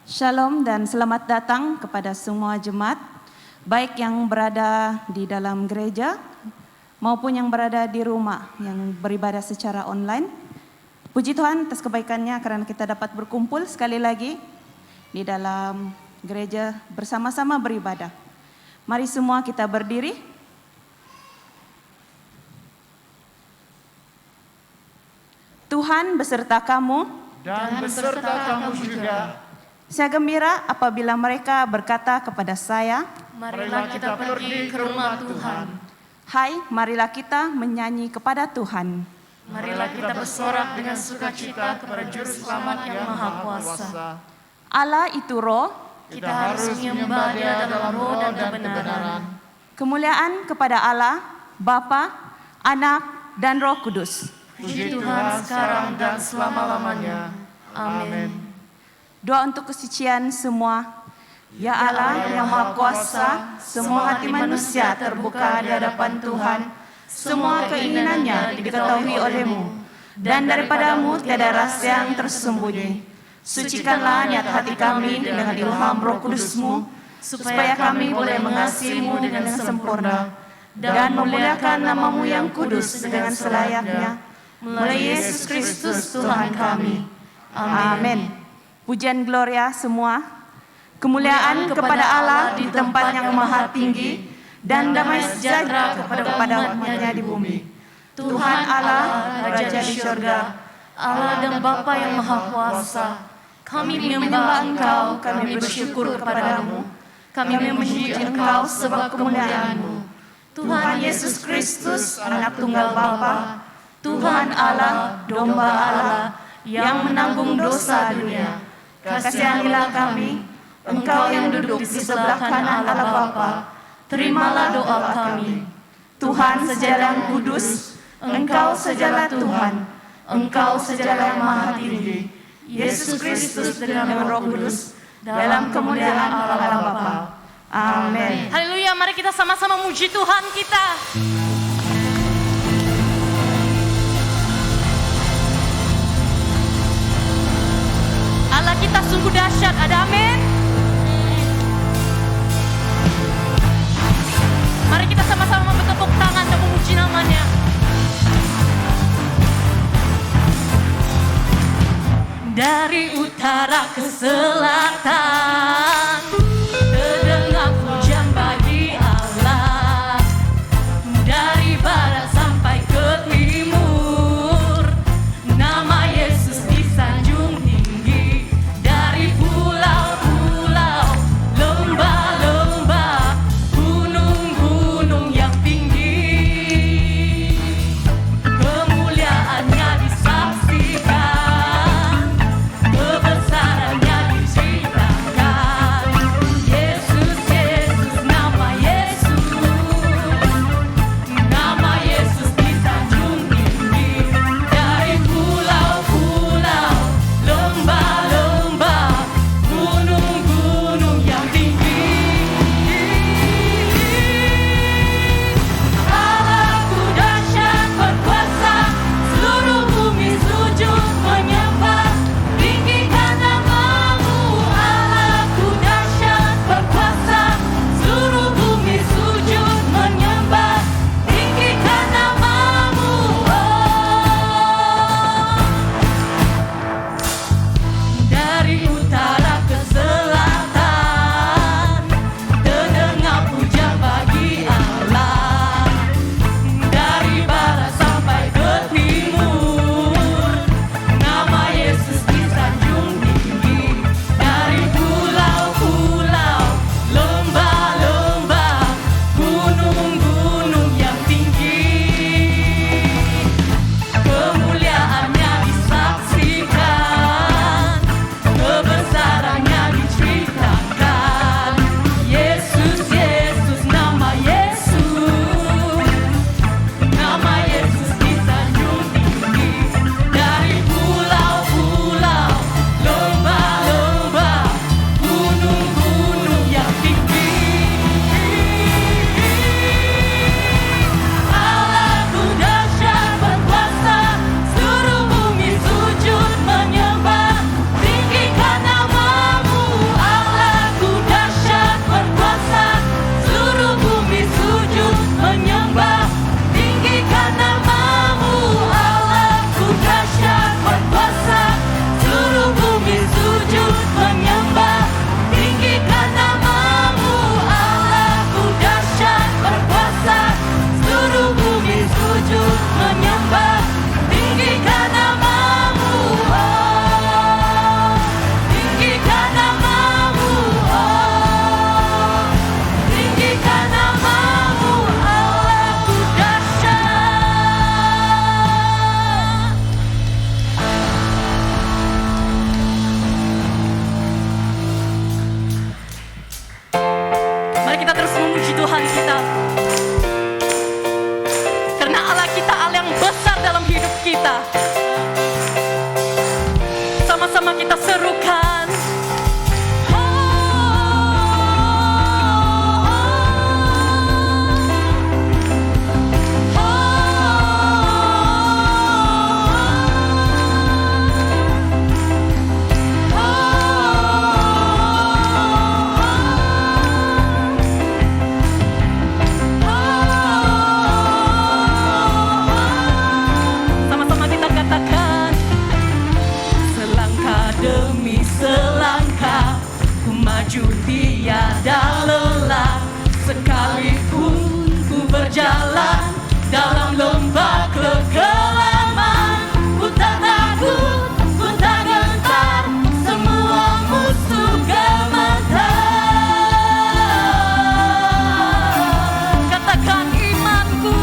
Shalom dan selamat datang kepada semua jemaat, baik yang berada di dalam gereja maupun yang berada di rumah yang beribadah secara online. Puji Tuhan atas kebaikannya karena kita dapat berkumpul sekali lagi di dalam gereja bersama-sama beribadah. Mari semua kita berdiri. Tuhan beserta kamu dan beserta kamu juga. Saya gembira apabila mereka berkata kepada saya, marilah kita pergi ke rumah Tuhan. Hai, marilah kita menyanyi kepada Tuhan. Marilah kita bersorak dengan sukacita kepada Juru Selamat yang Maha Kuasa. Allah itu roh, kita harus menyembah Dia dalam roh dan kebenaran. Kemuliaan kepada Allah, Bapa, Anak, dan Roh Kudus. Puji Tuhan sekarang dan selama-lamanya. Amin. Doa untuk kesucian semua. Ya Allah yang Maha Kuasa, semua hati manusia terbuka di hadapan Tuhan. Semua keinginannya diketahui oleh-Mu. Dan daripadamu tiada rahasia yang tersembunyi. Sucikanlah niat hati kami dengan ilham Roh Kudus-Mu, supaya kami boleh mengasihi-Mu dengan sempurna dan memuliakan nama-Mu yang kudus dengan selayaknya. Melalui Yesus Kristus Tuhan kami. Amin. Pujian Gloria semua. Kemuliaan kepada Allah di tempat yang maha tinggi dan damai sejahtera kepada umatnya di bumi. Tuhan Allah, Raja di surga, Allah dan Bapa yang Maha Kuasa, kami menyembah Engkau, kami bersyukur kepadamu, kami memuji Engkau sebab kemuliaan-Mu. Tuhan Yesus Kristus, Anak Tunggal Bapa, Tuhan Allah, Domba Allah, yang menanggung dosa dunia. Kasihanilah kami, Engkau yang duduk di sebelah kanan Allah Bapa, terimalah doa kami. Tuhan sejala yang kudus, Engkau sejala Tuhan, Engkau sejala yang maha tinggi. Yesus Kristus dengan Roh Kudus, dalam kemuliaan Allah Bapa. Amin. Haleluya, mari kita sama-sama muji Tuhan kita. Allah kita sungguh dahsyat, ada amin. Mari kita sama-sama bertepuk tangan dan memuji namanya. Dari utara ke selatan, terdengar pujian bagi Allah. Dari barat sampai ke timur, nama Yesus disanjung tinggi. Dari pulau-pulau, lembah-lembah, gunung-gunung yang tinggi, kemuliaannya disaksikan, kebesarannya diceritakan. Tuhan kita. Karena Allah kita Allah yang besar dalam hidup kita. Sama-sama kita serukan. Sama-sama kita katakan, selangkah demi selangkah ku maju tiada lelah, sekalipun ku berjalan dalam lembah kegelapan, ku tak takut, ku tak gentar, semua musuh gemetar. Katakan imanku,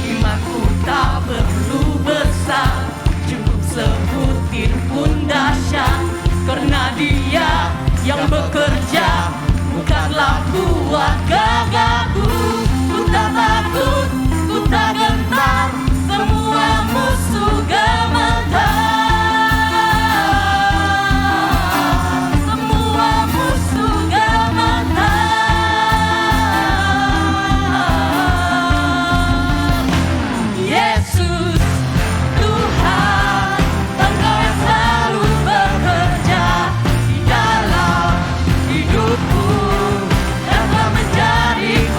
imanku tak perlu besar, cukup sebutir pun dahsyat, karena Dia yang bekerja bukanlah buah gagahku. Ku tak takut, ku tak gentar, semua musuh gemetar, semua musuh gemetar. Yesus Tuhan, Engkau yang selalu bekerja di dalam hidupku, dan telah menjadikan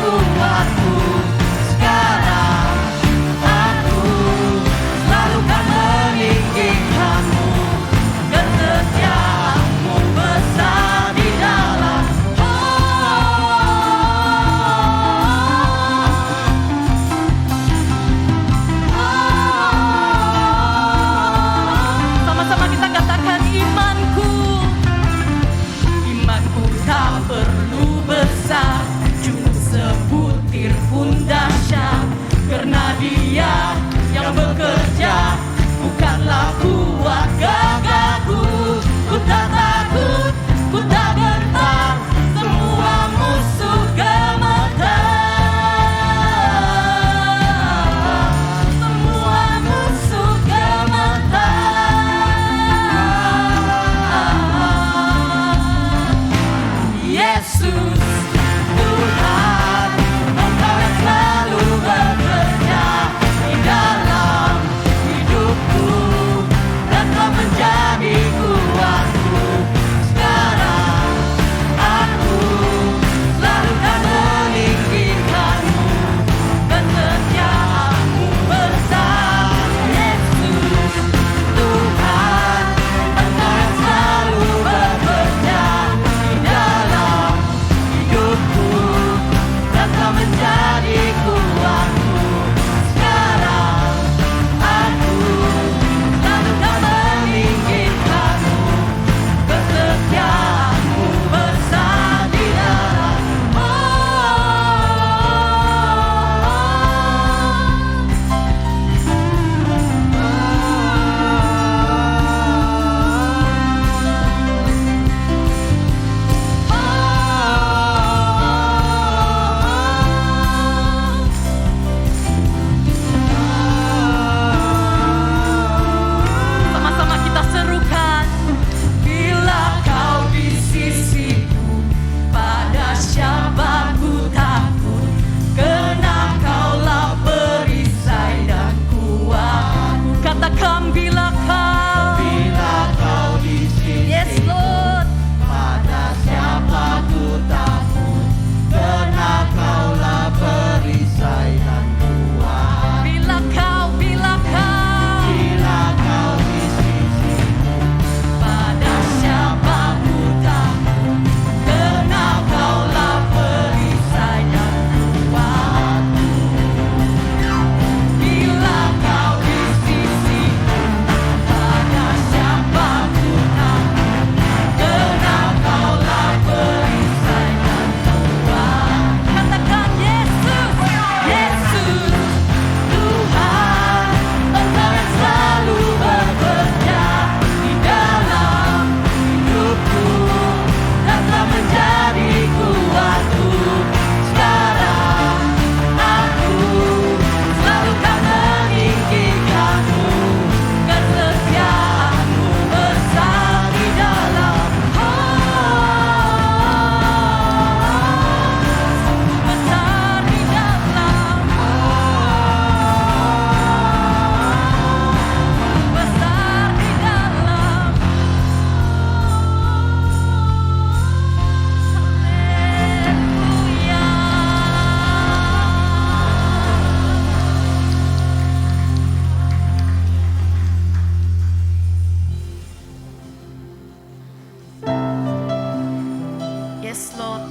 Yes Lord.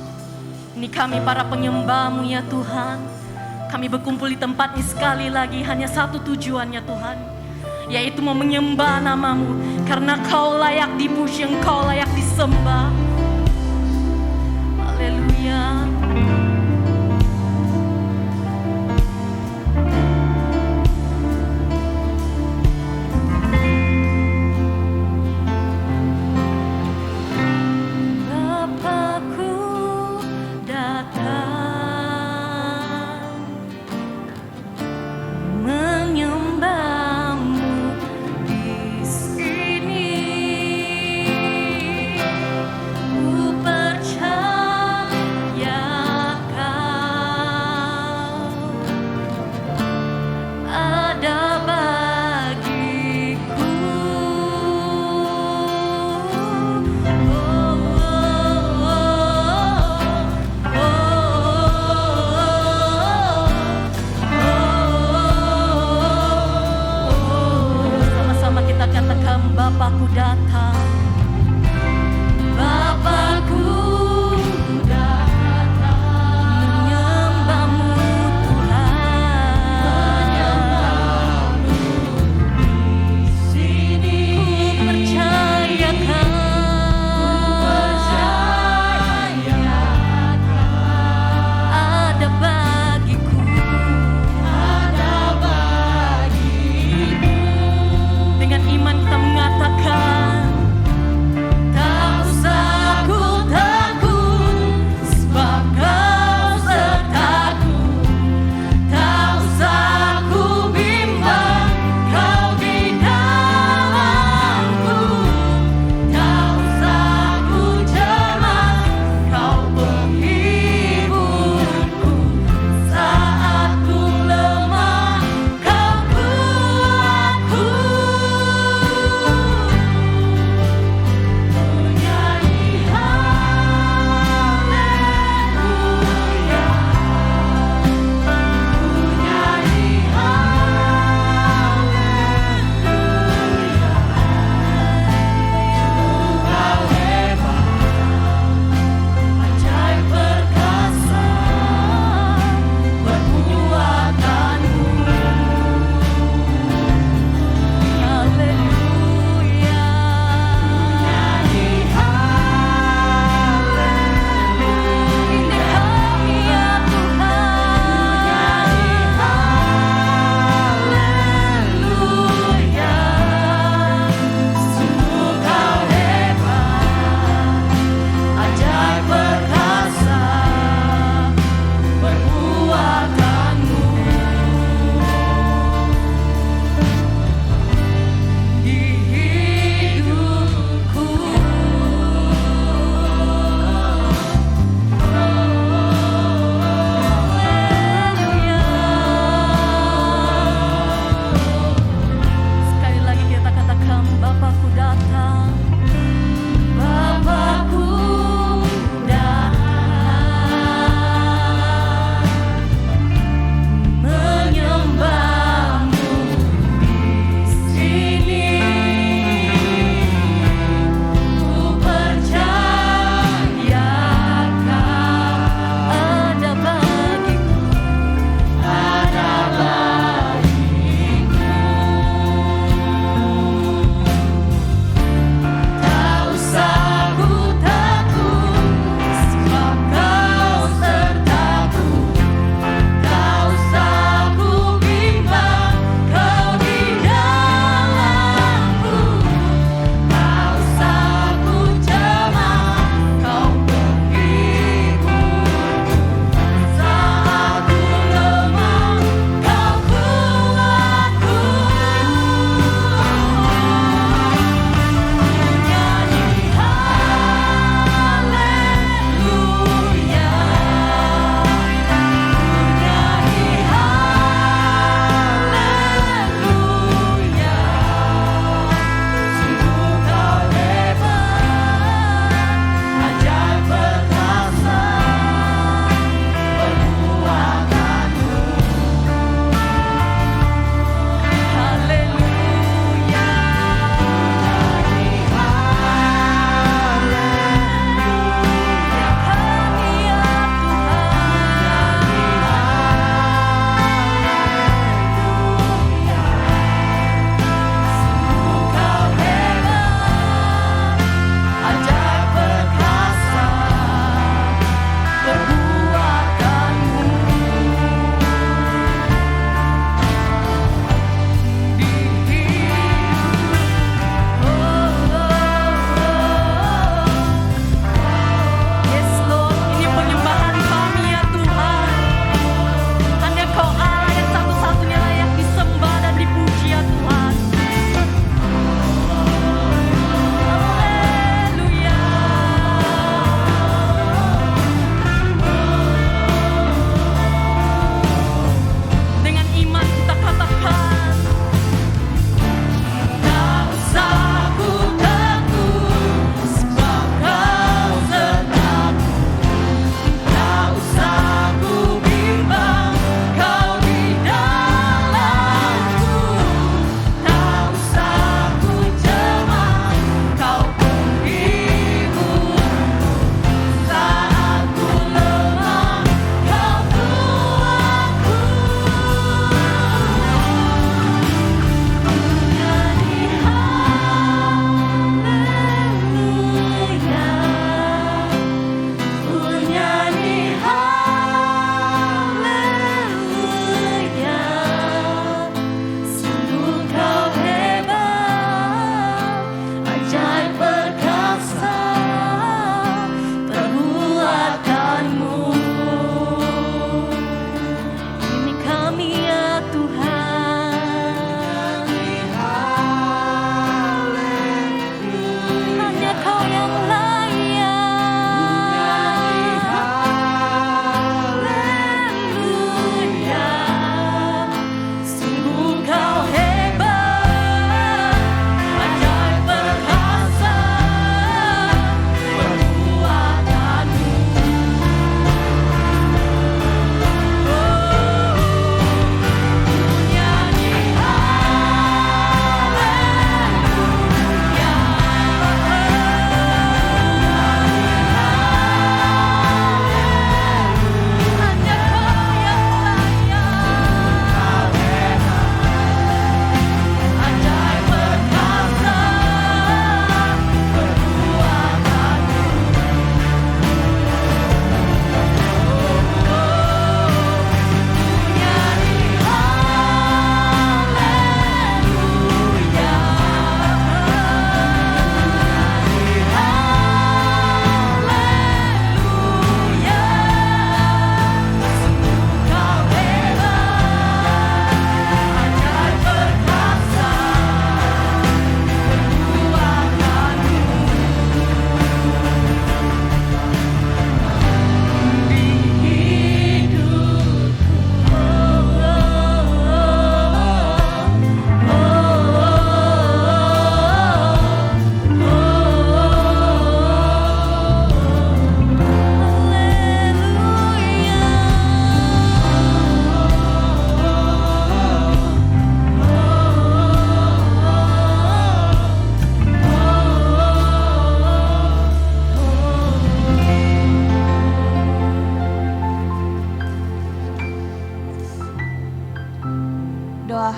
Ini kami para penyembah-Mu ya Tuhan. Kami berkumpul di tempat ini sekali lagi hanya satu tujuannya Tuhan, yaitu mau menyembah nama-Mu. Karena Kau layak dipuji, Engkau layak disembah. Haleluya. Bapakku datang menyembah-Mu di sini. Ku percaya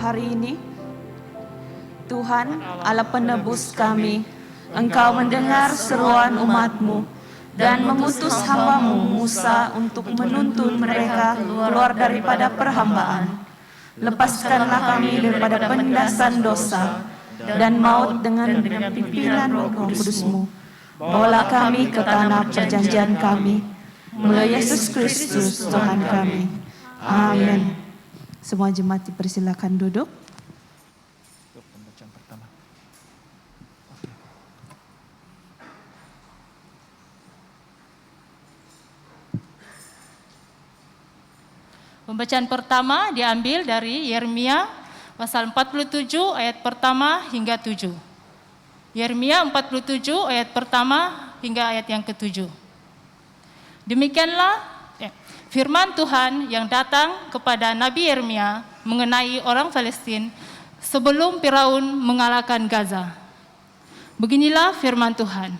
hari ini. Tuhan, Allah penebus kami, Engkau mendengar seruan umat-Mu dan mengutus hamba-Mu Musa untuk menuntun mereka keluar daripada perhambaan. Lepaskanlah kami daripada penindasan dosa dan maut dengan pimpinan Roh Kudus-Mu. Bawalah kami ke tanah perjanjian kami, melalui Yesus Kristus Tuhan kami. Amin. Semua jemaat dipersilakan duduk. Pembacaan pertama diambil dari Yeremia pasal 47 ayat pertama hingga 7. Yeremia 47 ayat pertama hingga ayat yang ke-7. Demikianlah firman Tuhan yang datang kepada Nabi Yeremia mengenai orang Palestina sebelum Firaun mengalahkan Gaza. Beginilah firman Tuhan.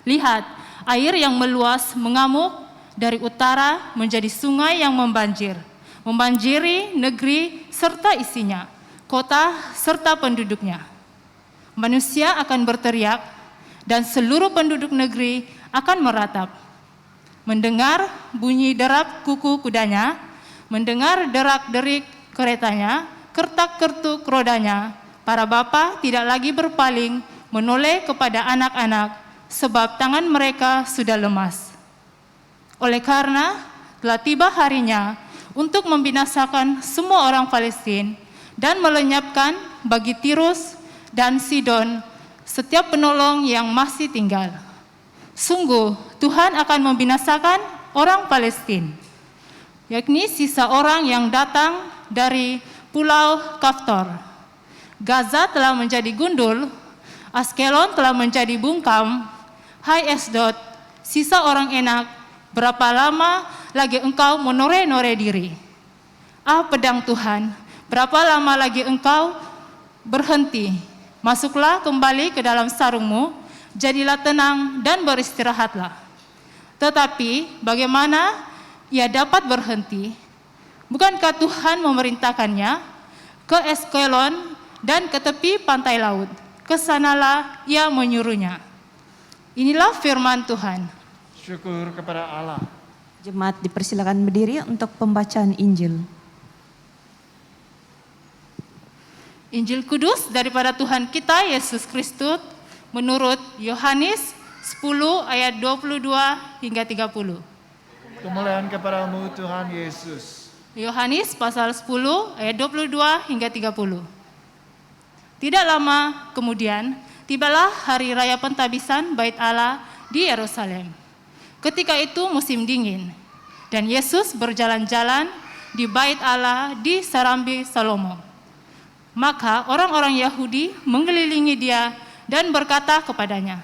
Lihat, air yang meluas mengamuk dari utara menjadi sungai yang membanjiri negeri serta isinya, kota serta penduduknya. Manusia akan berteriak dan seluruh penduduk negeri akan meratap. Mendengar bunyi derap kuku kudanya, mendengar derak-derik keretanya, kertak-kertuk rodanya, para bapa tidak lagi berpaling menoleh kepada anak-anak, sebab tangan mereka sudah lemas. Oleh karena telah tiba harinya untuk membinasakan semua orang Palestina dan melenyapkan bagi Tirus dan Sidon setiap penolong yang masih tinggal. Sungguh Tuhan akan membinasakan orang Palestina, yakni sisa orang yang datang dari Pulau Kaftor. Gaza telah menjadi gundul, Askelon telah menjadi bungkam. Hai Asdod, sisa orang enak, berapa lama lagi engkau menore-nore diri? Ah pedang Tuhan, berapa lama lagi engkau berhenti? Masuklah kembali ke dalam sarungmu, jadilah tenang dan beristirahatlah. Tetapi bagaimana ia dapat berhenti? Bukankah Tuhan memerintahkannya ke Askelon dan ke tepi pantai laut? Kesanalah ia menyuruhnya. Inilah firman Tuhan. Syukur kepada Allah. Jemaat dipersilakan berdiri untuk pembacaan Injil. Injil Kudus daripada Tuhan kita Yesus Kristus menurut Yohanes 10 ayat 22 hingga 30. Kemuliaan kepadamu Tuhan Yesus. Yohanes pasal 10 ayat 22 hingga 30. Tidak lama kemudian, tibalah hari raya pentabisan Bait Allah di Yerusalem. Ketika itu musim dingin, dan Yesus berjalan-jalan di Bait Allah di Serambi Salomo. Maka orang-orang Yahudi mengelilingi dia dan berkata kepadanya,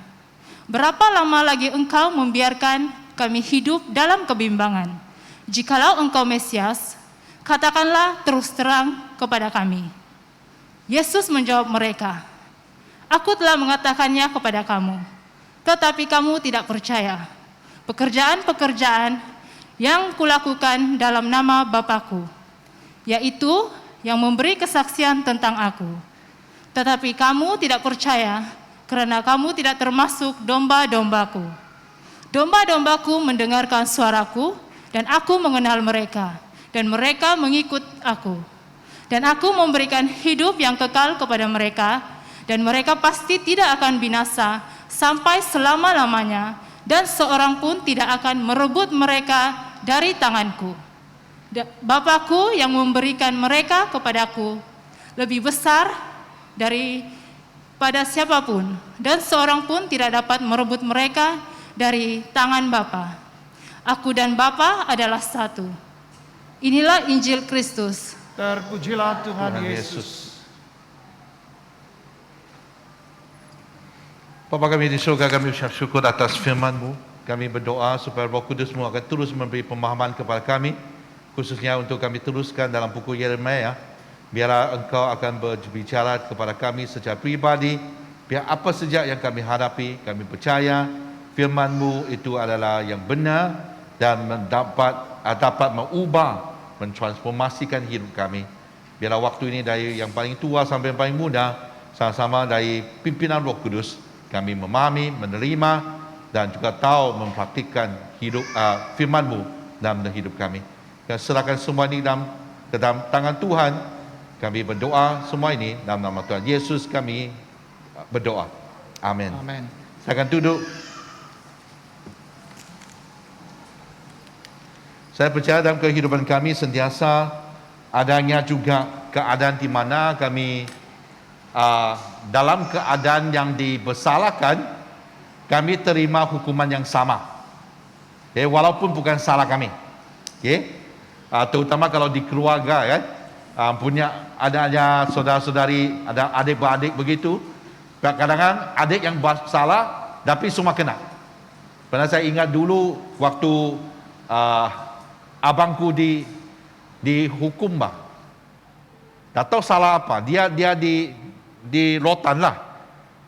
"Berapa lama lagi engkau membiarkan kami hidup dalam kebimbangan? Jikalau engkau Mesias, katakanlah terus terang kepada kami." Yesus menjawab mereka, "Aku telah mengatakannya kepada kamu, tetapi kamu tidak percaya. Pekerjaan-pekerjaan yang kulakukan dalam nama Bapa-Ku, yaitu yang memberi kesaksian tentang Aku. Tetapi kamu tidak percaya, karena kamu tidak termasuk domba-dombaku. Domba-dombaku mendengarkan suaraku, dan Aku mengenal mereka, dan mereka mengikut Aku. Dan Aku memberikan hidup yang kekal kepada mereka, dan mereka pasti tidak akan binasa sampai selama-lamanya, dan seorang pun tidak akan merebut mereka dari tanganku. Bapa-Ku yang memberikan mereka kepadaku lebih besar daripada siapapun, dan seorang pun tidak dapat merebut mereka dari tangan Bapa. Aku dan Bapa adalah satu." Inilah Injil Kristus. Terpujilah Tuhan Yesus. Bapa kami di surga, kami ucap syukur atas firman-Mu. Kami berdoa supaya Roh Kudus-Mu akan terus memberi pemahaman kepada kami, khususnya untuk kami teruskan dalam buku Yeremia. Biarlah Engkau akan berbicara kepada kami secara pribadi. Biar apa saja yang kami hadapi, kami percaya firman-Mu itu adalah yang benar dan dapat mengubah, mentransformasikan hidup kami. Biarlah waktu ini dari yang paling tua sampai yang paling muda, sama-sama dari pimpinan Roh Kudus, kami memahami, menerima, dan juga tahu mempraktikkan hidup firman-Mu dalam hidup kami. Dan serahkan semua ini ke dalam tangan Tuhan. Kami berdoa semua ini dalam nama Tuhan Yesus kami berdoa. Amin. Amin. Silakan duduk. Saya percaya dalam kehidupan kami sentiasa adanya juga keadaan di mana kami dalam keadaan yang dibersalahkan, kami terima hukuman yang sama. Okay, walaupun bukan salah kami. Okay? Terutama kalau di keluarga kan, punya adanya saudara-saudari, ada adik-beradik begitu. Kadang-kadang adik yang buat salah, tapi semua kena. Pernah saya ingat dulu waktu abangku dihukum bah. Tak tahu salah apa. Dia di rotan lah.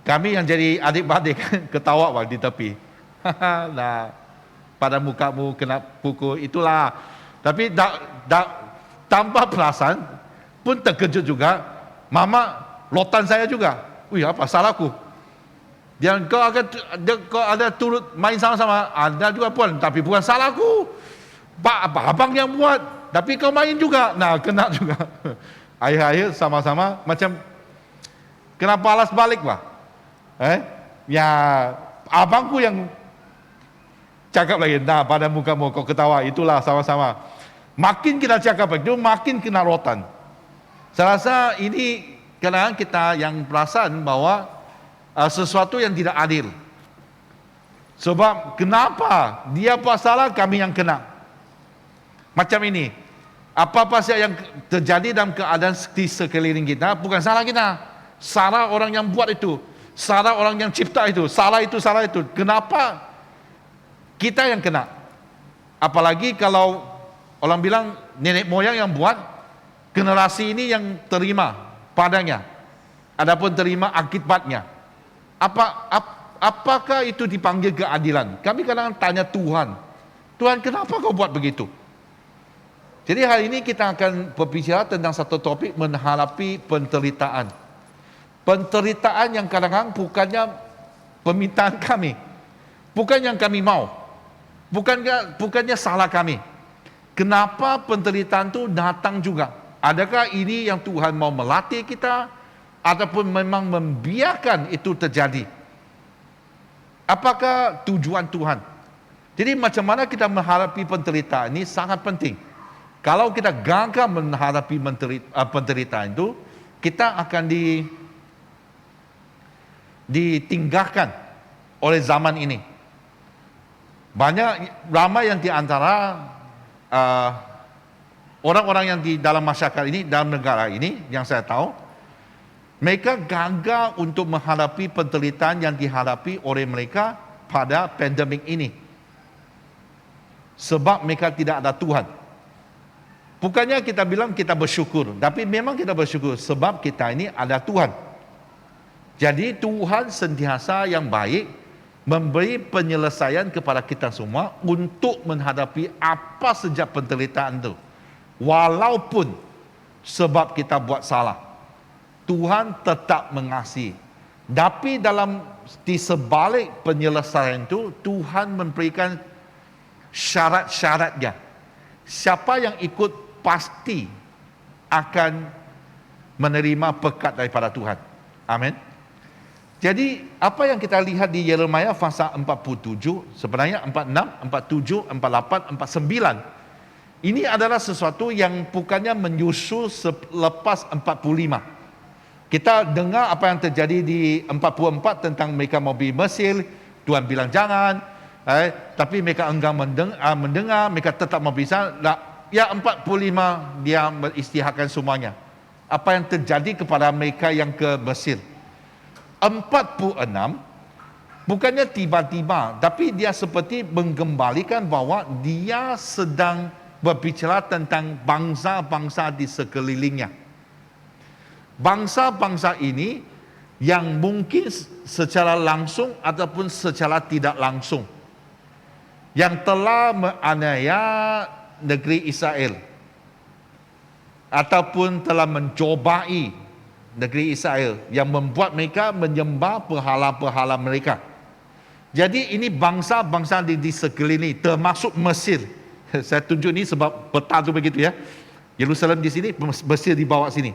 Kami yang jadi adik-beradik ketawa bah di tepi. Nah, pada mukamu kena pukul itulah. Tapi tanpa perasaan pun terkejut juga. Mama rotan saya juga. Wih, apa salahku? Dan kau ada turut main sama-sama. Ada juga pun, tapi bukan salahku. Apa abang yang buat, tapi kau main juga. Nah, kena juga. Akhir-akhir sama-sama macam kena balas balik bah. Ya abangku yang cakap lagi. Nah, pada mukamu kau ketawa. Itulah sama-sama. Makin kita cakap itu, makin kena rotan. Saya rasa ini kadang kita yang perasan bahwa sesuatu yang tidak adil. Sebab kenapa dia buat salah, kami yang kena. Macam ini. Apa-apa saja yang terjadi dalam keadaan di sekeliling kita, bukan salah kita. Salah orang yang buat itu. Salah orang yang cipta itu. Salah itu, salah itu. Kenapa kita yang kena? Apalagi kalau orang bilang nenek moyang yang buat, generasi ini yang terima padanya. Adapun terima akibatnya. Apakah itu dipanggil keadilan? Kami kadang-kadang tanya Tuhan. Tuhan, kenapa kau buat begitu? Jadi hari ini kita akan berbicara tentang satu topik menghadapi penderitaan. Penderitaan yang kadang-kadang bukannya permintaan kami. Bukan yang kami mau. Bukannya salah kami. Kenapa penderitaan itu datang juga? Adakah ini yang Tuhan mau melatih kita? Ataupun memang membiarkan itu terjadi? Apakah tujuan Tuhan? Jadi macam mana kita menghadapi penderitaan ini sangat penting. Kalau kita gagal menghadapi penderitaan itu, kita akan ditinggalkan oleh zaman ini. Ramai yang di antara orang-orang yang di dalam masyarakat ini, dalam negara ini, yang saya tahu, mereka gagal untuk menghadapi penderitaan yang dihadapi oleh mereka pada pandemik ini. Sebab mereka tidak ada Tuhan. Bukannya kita bilang kita bersyukur, tapi memang kita bersyukur sebab kita ini ada Tuhan. Jadi Tuhan sentiasa yang baik memberi penyelesaian kepada kita semua untuk menghadapi apa saja penderitaan itu. Walaupun sebab kita buat salah, Tuhan tetap mengasihi. Tapi di sebalik penyelesaian itu, Tuhan memberikan syarat-syaratnya. Siapa yang ikut pasti akan menerima berkat daripada Tuhan. Amin. Jadi apa yang kita lihat di Yeremia pasal 47, sebenarnya 46, 47, 48, 49. Ini adalah sesuatu yang bukannya menyusul selepas 45. Kita dengar apa yang terjadi di 44 tentang mereka mau pergi Mesir, Tuhan bilang jangan, tapi mereka enggan mendengar, mereka tetap mau bisa. Ya 45 dia berisytiharkan semuanya. Apa yang terjadi kepada mereka yang ke Mesir? 46 bukannya tiba-tiba, tapi dia seperti menggembalikan bahawa dia sedang berbicara tentang bangsa-bangsa di sekelilingnya. Bangsa-bangsa ini yang mungkin secara langsung ataupun secara tidak langsung yang telah menganiaya negeri Israel. ataupun telah mencobai negeri Israel yang membuat mereka menyembah berhala-berhala mereka. Jadi ini bangsa-bangsa di sekeliling, termasuk Mesir. Saya tunjuk ini sebab peta tu begitu ya. Yerusalem di sini, Mesir di bawah sini.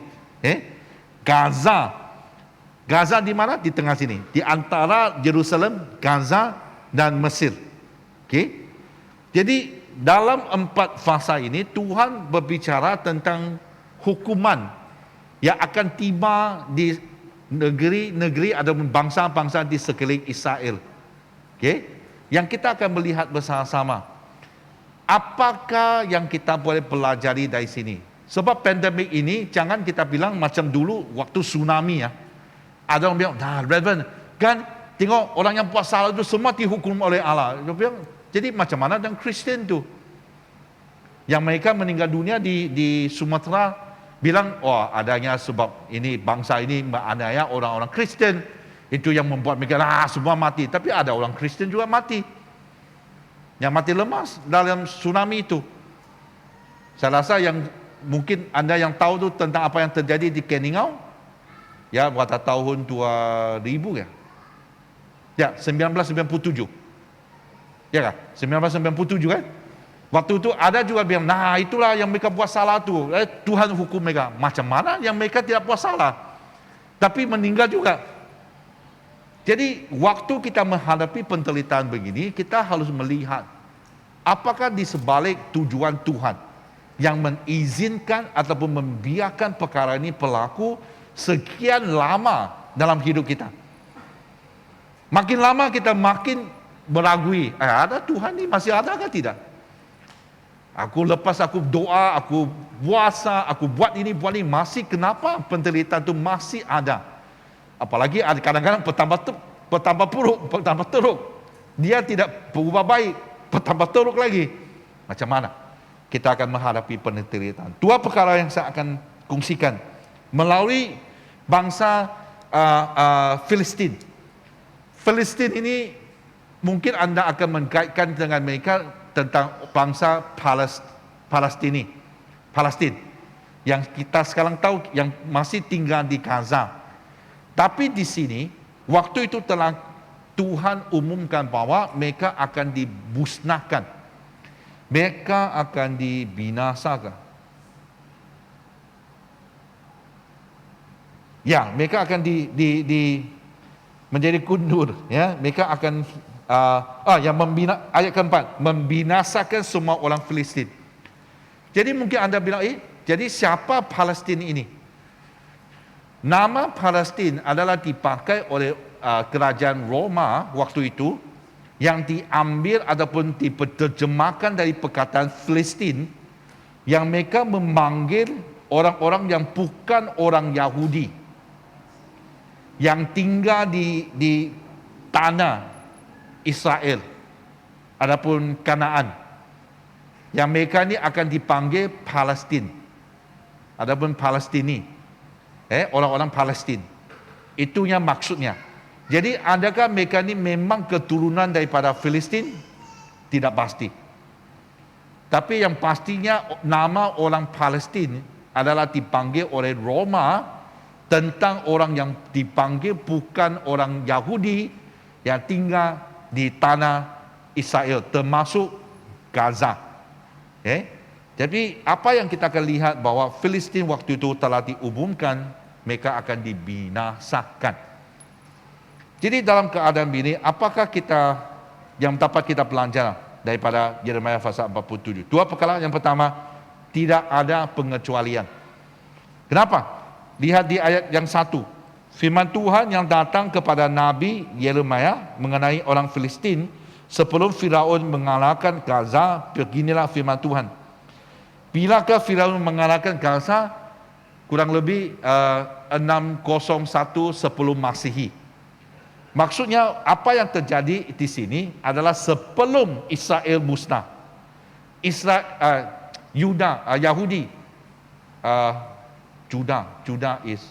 Gaza di mana? Di tengah sini. Di antara Yerusalem, Gaza dan Mesir. Okey. Jadi dalam 4 fasa ini Tuhan berbicara tentang hukuman yang akan tiba di negeri-negeri ataupun bangsa-bangsa di sekeliling Israel. Okey. Yang kita akan melihat bersama-sama. Apakah yang kita boleh pelajari dari sini? Sebab pandemik ini jangan kita bilang macam dulu waktu tsunami ya. Ada orang bilang, "Nah, Reverend, kan tengok orang yang buat salah itu semua dihukum oleh Allah." Dia bilang, jadi macam mana dengan Kristen tu? Yang mereka meninggal dunia di Sumatera bilang, "Oh, adanya sebab ini bangsa ini menganiaya orang-orang Kristen. Itu yang membuat mereka semua mati." Tapi ada orang Kristen juga mati. Yang mati lemas dalam tsunami itu. Saya rasa yang mungkin anda yang tahu tu tentang apa yang terjadi di Keningau, ya pada tahun 2000 ya. Ya, 1997. Ya kan? 1997 kan? Waktu itu ada juga bilang, "Nah, itulah yang mereka buat salah tu. Tuhan hukum mereka." Macam mana yang mereka tidak buat salah? Tapi meninggal juga. Jadi waktu kita menghadapi penderitaan begini, kita harus melihat apakah di sebalik tujuan Tuhan yang mengizinkan ataupun membiarkan perkara ini berlaku sekian lama dalam hidup kita. Makin lama kita makin meragui, ada Tuhan ini masih ada ke tidak? Aku doa, aku puasa, aku buat ini, masih kenapa penderitaan itu masih ada? Apalagi kadang-kadang bertambah teruk. Dia tidak berubah baik, bertambah teruk lagi. Macam mana kita akan menghadapi penderitaan? 2 perkara yang saya akan kongsikan melalui bangsa Filistin. Filistin ini mungkin anda akan mengkaitkan dengan mereka tentang bangsa Palestin yang kita sekarang tahu yang masih tinggal di Gaza. Tapi di sini waktu itu telah Tuhan umumkan bahwa mereka akan dimusnahkan, mereka akan dibinasakan. Ya, mereka akan menjadi kundur. Ya, mereka akan ayat keempat, membinasakan semua orang Filistin. Jadi mungkin anda bilang, jadi siapa Palestin ini? Nama Palestin adalah dipakai oleh kerajaan Roma waktu itu, yang diambil ataupun diterjemahkan dari perkataan Filistin, yang mereka memanggil orang-orang yang bukan orang Yahudi, yang tinggal di tanah Israel adapun Kanaan, yang mereka ini akan dipanggil Palestin, adapun Palestini, orang-orang Palestin. Itunya maksudnya. Jadi adakah mereka ini memang keturunan daripada Filistin? Tidak pasti. Tapi yang pastinya nama orang Palestin adalah dipanggil oleh Roma tentang orang yang dipanggil bukan orang Yahudi yang tinggal di tanah Israel, termasuk Gaza. Jadi apa yang kita akan lihat bahwa Filistin waktu itu telah diumumkan mereka akan dibinasakan. Jadi dalam keadaan ini, apakah kita yang dapat kita pelajari daripada Yeremia pasal 47? 2 perkara. Yang pertama, tidak ada pengecualian. Kenapa? Lihat di ayat yang 1. Firman Tuhan yang datang kepada Nabi Yeremia mengenai orang Filistin sebelum Firaun mengalahkan Gaza. Beginilah firman Tuhan. Bilakah Firaun mengalahkan Gaza? Kurang lebih 601 sebelum Masehi. Maksudnya apa yang terjadi di sini adalah sebelum Israel musnah. Yahudi, Judah is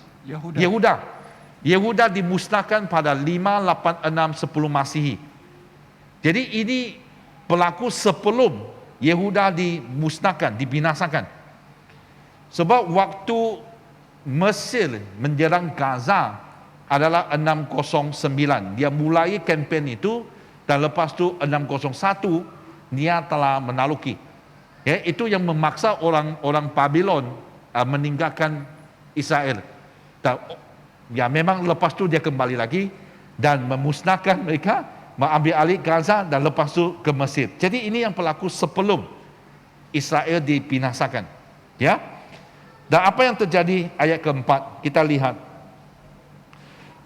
Yehuda dimusnahkan pada 586 sebelum Masehi. Jadi ini berlaku sebelum Yehuda dimusnahkan, dibinasakan. Sebab waktu Mesir menyerang Gaza adalah 609. Dia mulai kempen itu dan lepas tu 601 dia telah menaluki. Ya, itu yang memaksa orang Babylon meninggalkan Israel. Dan, ya memang lepas tu dia kembali lagi dan memusnahkan mereka, mengambil alih Gaza dan lepas tu ke Mesir. Jadi ini yang berlaku sebelum Israel dibinasakan. Ya. Dan apa yang terjadi ayat keempat, kita lihat.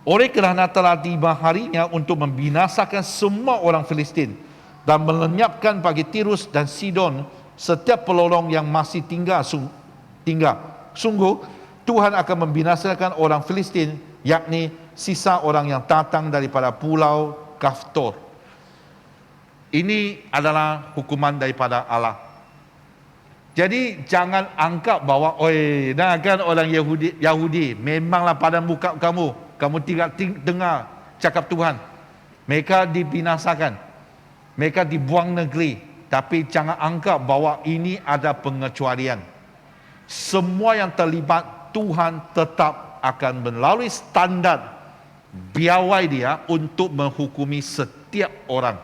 Oleh kerana telah tiba harinya untuk membinasakan semua orang Filistin dan melenyapkan bagi Tirus dan Sidon setiap pelorong yang masih tinggal. Sungguh Tuhan akan membinasakan orang Filistin, yakni sisa orang yang datang daripada pulau Kaftor. Ini adalah hukuman daripada Allah. Jadi jangan anggap bahawa kan orang Yahudi memanglah pada muka kamu tidak dengar cakap Tuhan. Mereka dibinasakan, mereka dibuang negeri. Tapi jangan anggap bahawa ini ada pengecualian. Semua yang terlibat, Tuhan tetap akan melalui standar piawai dia untuk menghukumi setiap orang.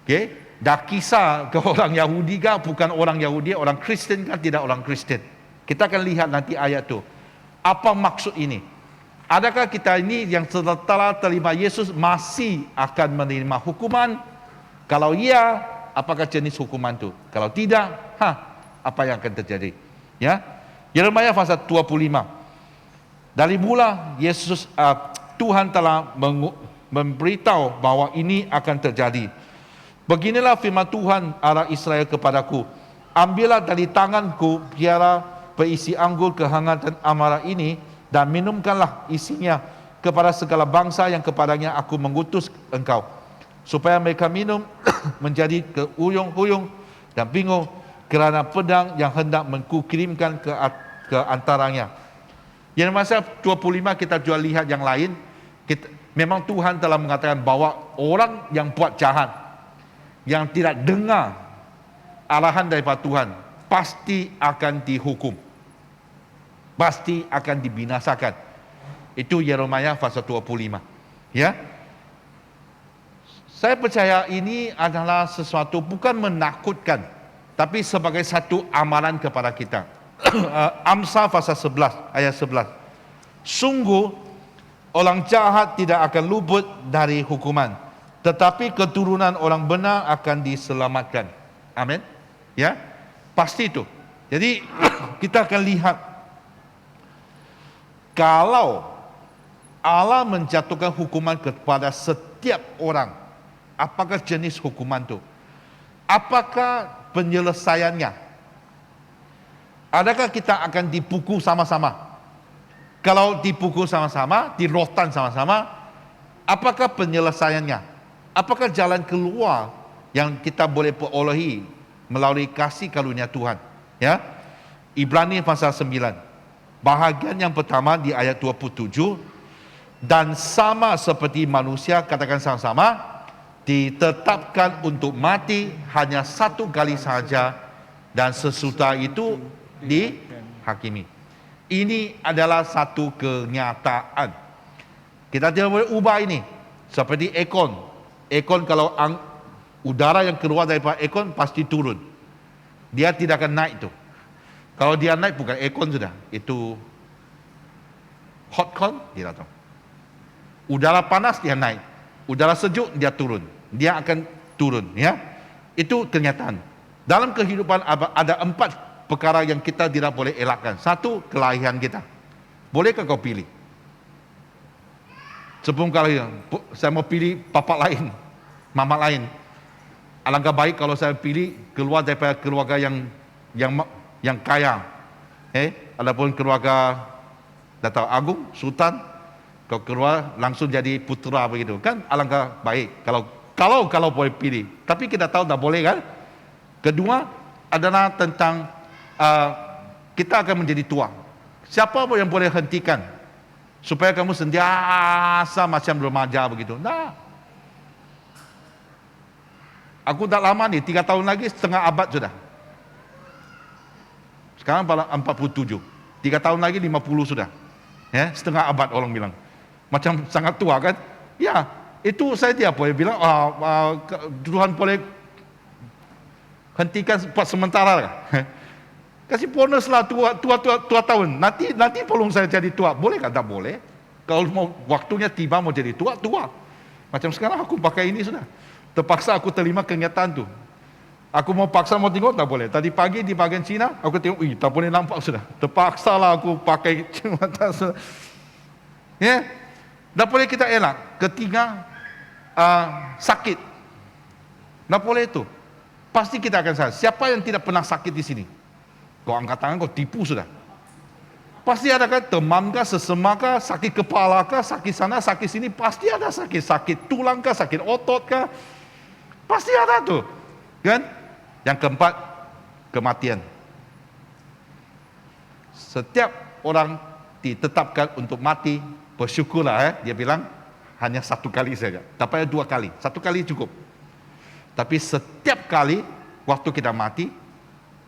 Okay? Dah kisah ke orang Yahudi kah, bukan orang Yahudi, orang Kristen kah, tidak orang Kristen. Kita akan lihat nanti ayat tu. Apa maksud ini? Adakah kita ini yang setelah terima Yesus masih akan menerima hukuman? Kalau iya, apakah jenis hukuman itu? Kalau tidak, apa yang akan terjadi? Ya, Yeremia pasal 25. Dari mula Tuhan telah memberitahu bahwa ini akan terjadi. Beginilah firman Tuhan Allah Israel kepadaku. Ambillah dari tanganku piala berisi anggur kehangatan amarah ini dan minumkanlah isinya kepada segala bangsa yang kepadanya aku mengutus engkau, supaya mereka minum menjadi kehuyung-huyung dan bingung kerana pedang yang hendak mengkirimkan ke antaranya. Yang masa 25 kita juga lihat yang lain. Memang Tuhan telah mengatakan bahawa orang yang buat jahat, yang tidak dengar arahan daripada Tuhan, pasti akan dihukum, pasti akan dibinasakan. Itu Yeremia pasal 25. Ya, saya percaya ini adalah sesuatu bukan menakutkan, tapi sebagai satu amaran kepada kita. Amsal pasal 11 ayat 11. Sungguh orang jahat tidak akan luput dari hukuman, tetapi keturunan orang benar akan diselamatkan. Amin. Ya, pasti itu. Jadi kita akan lihat, kalau Allah menjatuhkan hukuman kepada setiap orang, apakah jenis hukuman itu? Apakah penyelesaiannya? Adakah kita akan dipukul sama-sama? Kalau dipukul sama-sama, dirotan sama-sama, apakah penyelesaiannya? Apakah jalan keluar yang kita boleh perolehi melalui kasih karunia Tuhan? Ya, Ibrani pasal 9. Bahagian yang pertama di ayat 27. Dan sama seperti manusia, katakan sama-sama, ditetapkan untuk mati hanya satu kali saja, dan sesudah itu dihakimi. Ini adalah satu kenyataan. Kita tidak boleh ubah ini. Seperti aircon. Aircon, kalau udara yang keluar daripada aircon pasti turun. Dia tidak akan naik tu. Kalau dia naik bukan aircon sudah. Itu hotcon, tidak tahu. Udara panas dia naik. Udara sejuk dia turun. Dia akan turun. Ya, itu kenyataan. Dalam kehidupan ada 4 perkara yang kita tidak boleh elakkan. Satu, kelahiran kita. Bolehkah kau pilih? Sebelum kali saya mau pilih papa lain, mama lain. Alangkah baik kalau saya pilih keluar daripada keluarga yang kaya. Adapun keluarga Datuk Agung, Sultan, kau keluar langsung jadi putera begitu. Kan alangkah baik kalau boleh pilih. Tapi kita tahu tak boleh kan? Kedua adalah tentang kita akan menjadi tua. Siapa yang boleh hentikan supaya kamu sentiasa macam remaja begitu? Nah, aku tak lama ni, 3 tahun lagi setengah abad sudah. Sekarang 47. 3 tahun lagi 50 sudah. Ya, setengah abad orang bilang. Macam sangat tua kan? Ya, itu saya tidak boleh bilang Tuhan boleh hentikan sementara lah. Kasih bonus lah tua tahun. Nanti tolong saya jadi tua. Boleh kan? Tak boleh. Kalau mau waktunya tiba mau jadi tua. Macam sekarang aku pakai ini sudah. Terpaksa aku terima kenyataan tu. Aku mau paksa mau tengok tak boleh. Tadi pagi di bagian Cina aku tengok, tak boleh nampak sudah. Terpaksa lah aku pakai mata sudah. Ya, tak boleh kita elak. Ketiga sakit. Tak boleh itu. Pasti kita akan sakit. Siapa yang tidak pernah sakit di sini? Kau angkat tangan kau tipu sudah. Pasti ada kan demam kah, sesemak kah, sakit kepala kah, sakit sana, sakit sini, pasti ada sakit tulang kah, sakit otot kah, pasti ada tuh, kan? Yang keempat, kematian. Setiap orang ditetapkan untuk mati, bersyukurlah dia bilang hanya 1 kali saja, tak payah 2 kali, 1 kali cukup. Tapi setiap kali waktu kita mati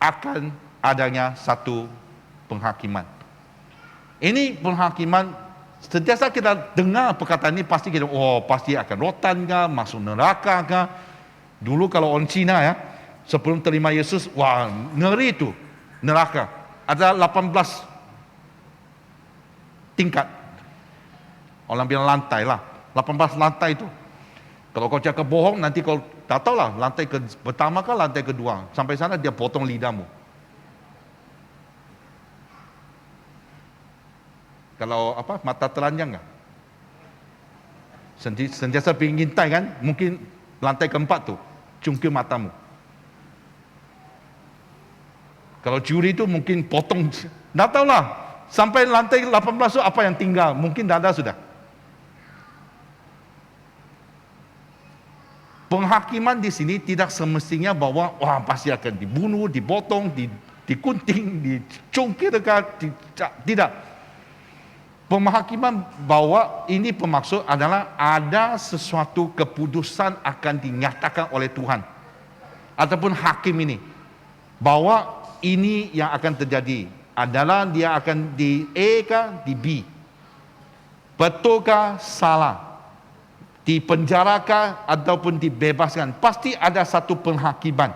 akan adanya satu penghakiman. Ini penghakiman, sentiasa kita dengar perkataan ini pasti kita, pasti akan rotan kah, masuk neraka kah. Dulu kalau orang Cina ya, sebelum terima Yesus, wah ngeri itu neraka. Ada 18 tingkat. Orang bilang lantai lah, 18 lantai itu. Kalau kau cakap bohong, nanti kau tak tahu lah, lantai pertama kah, lantai kedua. Sampai sana dia potong lidahmu. Kalau mata telanjang kan? Sentiasa pergi ngintai kan? Mungkin lantai keempat tu, cungkil matamu. Kalau curi tu mungkin potong, tak tahu lah. Sampai lantai 18 tu apa yang tinggal? Mungkin dah ada sudah. Penghakiman di sini tidak semestinya bahwa pasti akan dibunuh, dipotong, dikunting, dicungkil tidak. Penghakiman bahwa ini bermaksud adalah ada sesuatu keputusan akan dinyatakan oleh Tuhan ataupun hakim ini, bahwa ini yang akan terjadi adalah dia akan di A kah di B, betulkah salah, dipenjarakan ataupun dibebaskan. Pasti ada satu penghakiman.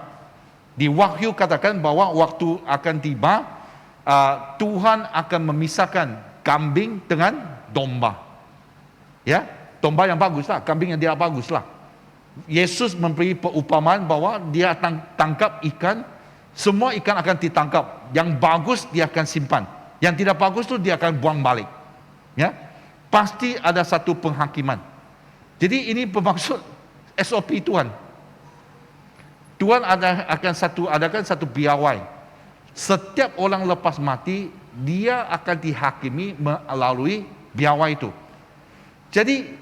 Di Wahyu katakan bahwa waktu akan tiba, Tuhan akan memisahkan kambing dengan domba. Ya, domba yang bagus lah, kambing yang tidak bagus lah. Yesus memberi perumpamaan bahwa dia tangkap ikan, semua ikan akan ditangkap. Yang bagus dia akan simpan, yang tidak bagus tu dia akan buang balik. Ya, pasti ada satu penghakiman. Jadi ini bermaksud SOP Tuhan. Tuhan akan adakan satu piawai. Setiap orang lepas mati, dia akan dihakimi melalui piawai itu. Jadi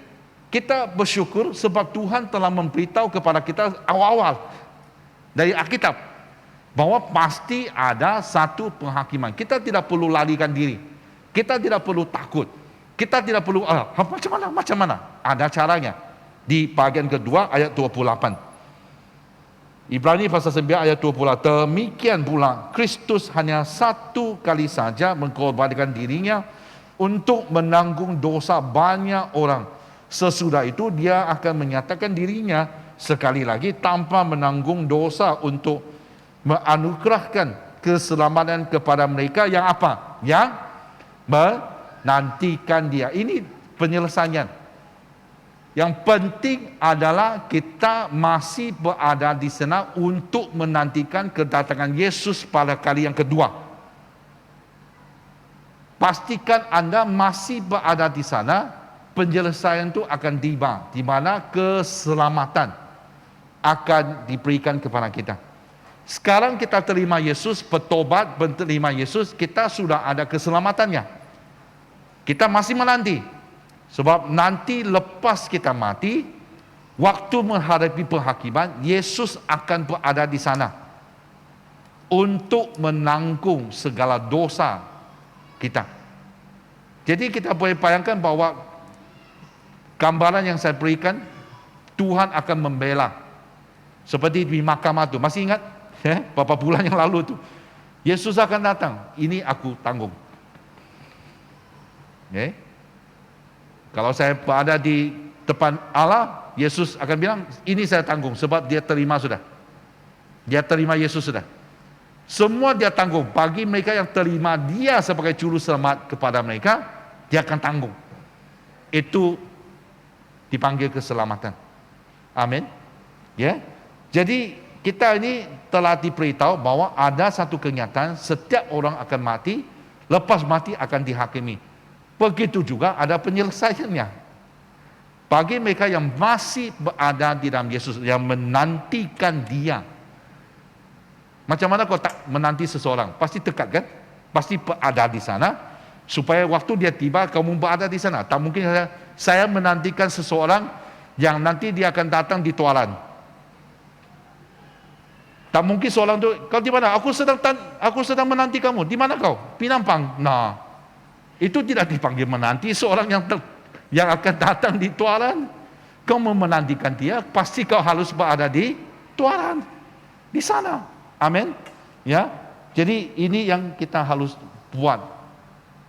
kita bersyukur sebab Tuhan telah memberitahu kepada kita awal-awal dari Alkitab bahwa pasti ada satu penghakiman. Kita tidak perlu larikan diri. Kita tidak perlu takut. Kita tidak perlu macam mana? Ada caranya. Di bagian kedua ayat 28. Ibrani pasal 9 ayat 28. Demikian pula Kristus hanya 1 kali saja mengkorbankan dirinya untuk menanggung dosa banyak orang. Sesudah itu dia akan menyatakan dirinya sekali lagi tanpa menanggung dosa untuk menganugerahkan keselamatan kepada mereka yang apa? Yang menantikan dia. Ini penyelesaian. Yang penting adalah kita masih berada di sana untuk menantikan kedatangan Yesus pada kali yang kedua. Pastikan Anda masih berada di sana, penyelesaian itu akan tiba, di mana keselamatan akan diberikan kepada kita. Sekarang kita terima Yesus, bertobat, menerima Yesus, kita sudah ada keselamatannya. Kita masih menanti. Sebab nanti lepas kita mati, waktu menghadapi penghakiman, Yesus akan berada di sana untuk menanggung segala dosa kita. Jadi kita boleh bayangkan bahwa gambaran yang saya berikan, Tuhan akan membela. Seperti di mahkamah itu, masih ingat? Beberapa bulan yang lalu itu. Yesus akan datang, ini aku tanggung. Okay? Kalau saya berada di depan Allah, Yesus akan bilang, ini saya tanggung sebab dia terima sudah. Dia terima Yesus sudah. Semua dia tanggung. Bagi mereka yang terima dia sebagai juru selamat kepada mereka, dia akan tanggung. Itu dipanggil keselamatan. Amin. Ya. Jadi kita ini telah diberitahu bahwa ada satu kenyataan setiap orang akan mati, lepas mati akan dihakimi. Begitu juga ada penyelesaiannya. Bagi mereka yang masih berada di dalam Yesus, yang menantikan dia. Macam mana kau tak menanti seseorang? Pasti dekat kan? Pasti berada di sana, supaya waktu dia tiba, kamu berada di sana. Tak mungkin saya menantikan seseorang yang nanti dia akan datang di tualan. Tak mungkin seorang tu, kau di mana? Aku sedang menanti kamu. Di mana kau? Pinampang. Nah, itu tidak dipanggil menanti seorang yang akan datang di tualan. Kau menantikan dia, pasti kau harus berada di tualan, di sana. Amin. Ya. Jadi ini yang kita harus buat,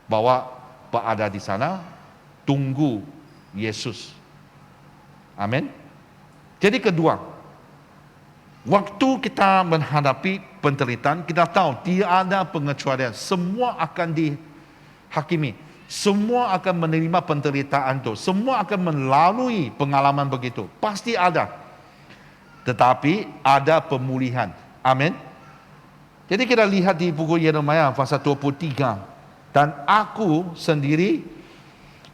bahwa berada di sana, tunggu Yesus. Amin. Jadi kedua, waktu kita menghadapi penderitaan, kita tahu tiada pengecualian. Semua akan dihakimi. Semua akan menerima penderitaan itu. Semua akan melalui pengalaman begitu. Pasti ada. Tetapi ada pemulihan. Amin. Jadi kita lihat di buku Yeremia pasal 23. Dan aku sendiri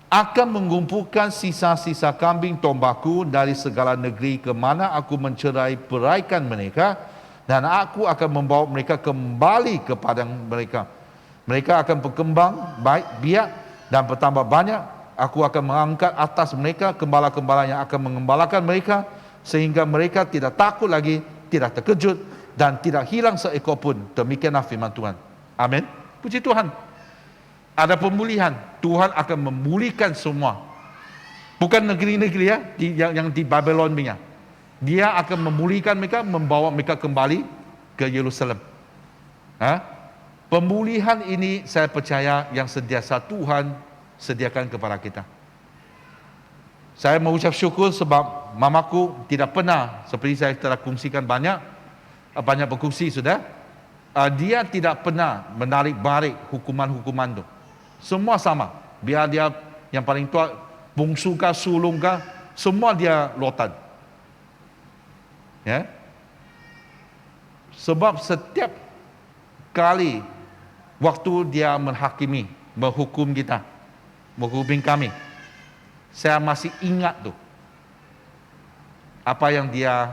akan mengumpulkan sisa-sisa kambing dombaku dari segala negeri ke mana aku mencerai-beraikan mereka, dan aku akan membawa mereka kembali kepada mereka. Mereka akan berkembang baik biak dan bertambah banyak. Aku akan mengangkat atas mereka gembala-gembala yang akan mengembalakan mereka, sehingga mereka tidak takut lagi, tidak terkejut, dan tidak hilang seekor pun. Demikianlah firman Tuhan. Amin. Puji Tuhan. Ada pemulihan. Tuhan akan memulihkan semua. Bukan negeri-negeri ya, yang di Babylon punya. Dia akan memulihkan mereka, membawa mereka kembali ke Yerusalem. Pemulihan ini saya percaya yang sentiasa Tuhan sediakan kepada kita. Saya mengucap syukur sebab mamaku tidak pernah, seperti saya telah kongsikan banyak berkongsi sudah, dia tidak pernah menarik-barik hukuman-hukuman itu. Semua sama. Biar dia yang paling tua, bungsu kah, sulung kah, semua dia lotan. Ya. Sebab setiap kali waktu dia menghakimi, menghukum kita, menghukum kami, saya masih ingat tuh apa yang dia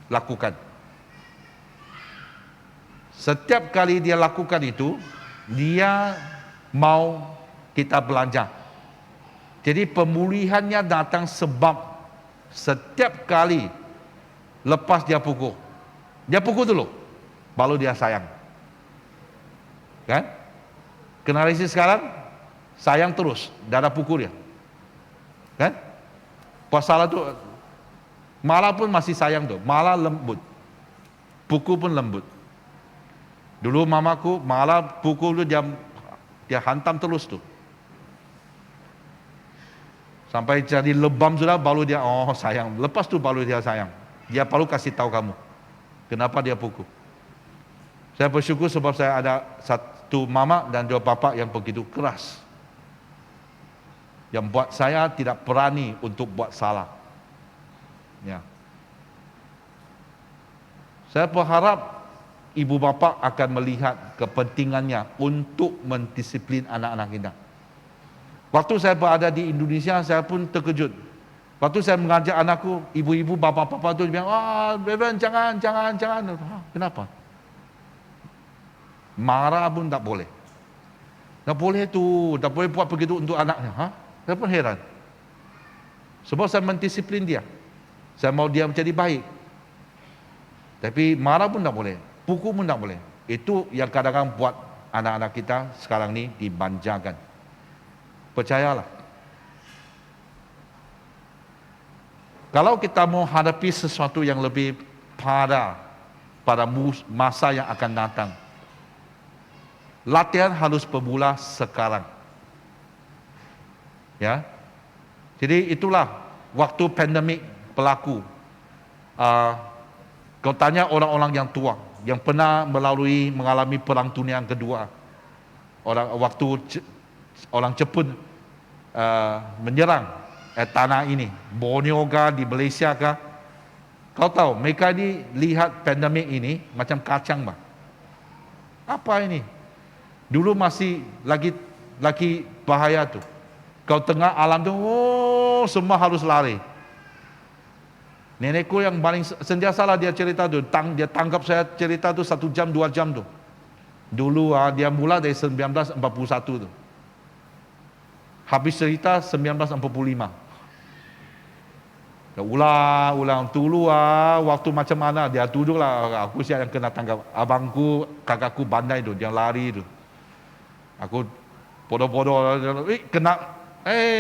lakukan. Setiap kali dia lakukan itu, dia mau kita belanja. Jadi pemulihannya datang sebab setiap kali lepas dia pukul dulu, baru dia sayang. Kan? Generasi sekarang sayang terus, dah ada pukul dia. Kan? Pasal itu malah pun masih sayang tuh, malah lembut. Pukul pun lembut. Dulu mamaku malah pukul tu dia hantam terus tu. Sampai jadi lebam sudah, baru dia sayang. Lepas tu baru dia sayang. Dia baru kasih tahu kamu kenapa dia pukul. Saya bersyukur sebab saya ada satu mama dan dua bapa yang begitu keras, yang buat saya tidak berani untuk buat salah. Ya. Saya berharap ibu bapa akan melihat kepentingannya untuk mendisiplin anak-anak kita. Waktu saya berada di Indonesia, saya pun terkejut. Waktu saya mengajak anakku, ibu-ibu, bapa-bapa tu bilang, Reverend, jangan. Kenapa? Marah pun tak boleh. Tak boleh tu, tak boleh buat begitu untuk anaknya. Saya pun heran. Sebab saya mendisiplin dia. Saya mau dia menjadi baik. Tapi marah pun tak boleh. Pukul pun tak boleh. Itu yang kadang-kadang buat anak-anak kita sekarang ni dibanjakan. Percayalah. Kalau kita mau hadapi sesuatu yang lebih pada masa yang akan datang, latihan harus bermula sekarang. Ya. Jadi itulah waktu pandemik berlaku. Kau tanya orang-orang yang tua yang pernah mengalami perang dunia yang kedua. Orang Jepun menyerang tanah ini, Borneo kah, di Malaysia kah. Kau tahu mereka ni lihat pandemik ini macam kacang bah. Apa ini? Dulu masih lagi bahaya tu. Kau tengah alam tu, semua harus lari. Nenekku yang paling sentiasa lah dia cerita tu, dia tangkap saya cerita tu 1 jam 2 jam tu. Dulu dia mula dari 1941 tu. Habis cerita 1945. Dia ulang dulu waktu macam mana dia duduk lah, aku siapa yang kena tangkap. Abangku, kakakku bandai tu, dia lari tu. Aku bodoh-bodoh, kena,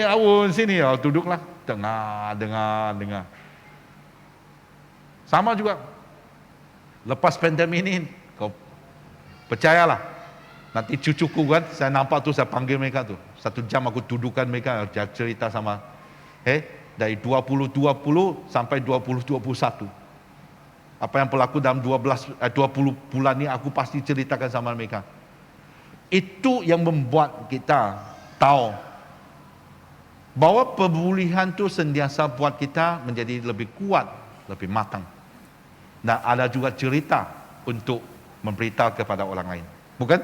awun sini ya, duduklah, dengar. Sama juga, lepas pandemi ini, kau percayalah, nanti cucuku kan, saya nampak tu, saya panggil mereka tu, 1 jam aku dudukkan mereka, dia cerita sama, dari 2020 sampai 2021. Apa yang berlaku dalam 20 bulan ni aku pasti ceritakan sama mereka. Itu yang membuat kita tahu bahwa pemulihan tu sentiasa buat kita menjadi lebih kuat, lebih matang. Dan ada juga cerita untuk memberitahu kepada orang lain. Bukan?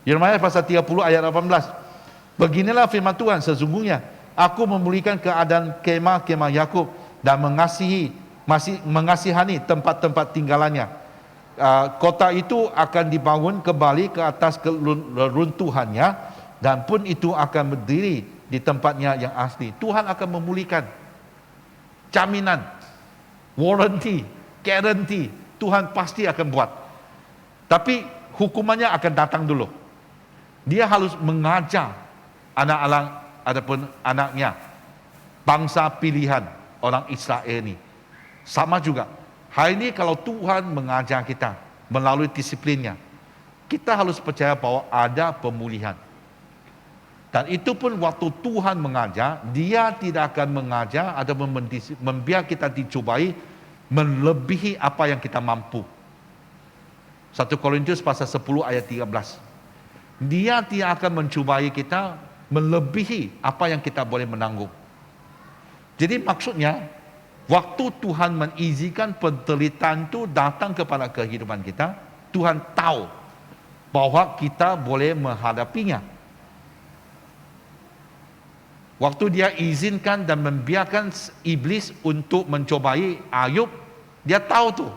Yeremia pasal 30 ayat 18. Beginilah firman Tuhan, sesungguhnya aku memulihkan keadaan kemah-kemah Yakub dan mengasihani tempat-tempat tinggalannya. Kota itu akan dibangun kembali ke atas keruntuhannya dan pun itu akan berdiri di tempatnya yang asli. Tuhan akan memulihkan. Jaminan, warranty, guarantee, Tuhan pasti akan buat. Tapi hukumannya akan datang dulu. Dia harus mengajar anak-anak ataupun anaknya, bangsa pilihan orang Israel ini. Sama juga, hari ini kalau Tuhan mengajar kita melalui disiplinnya, kita harus percaya bahwa ada pemulihan. Dan itu pun waktu Tuhan mengajar, dia tidak akan mengajar atau membiarkan kita dicubai melebihi apa yang kita mampu. 1 Korintus pasal 10 ayat 13. Dia tidak akan mencubai kita melebihi apa yang kita boleh menanggung. Jadi maksudnya, waktu Tuhan mengizinkan penderitaan itu datang kepada kehidupan kita, Tuhan tahu bahwa kita boleh menghadapinya. Waktu dia izinkan dan membiarkan iblis untuk mencobai Ayub, dia tahu tu.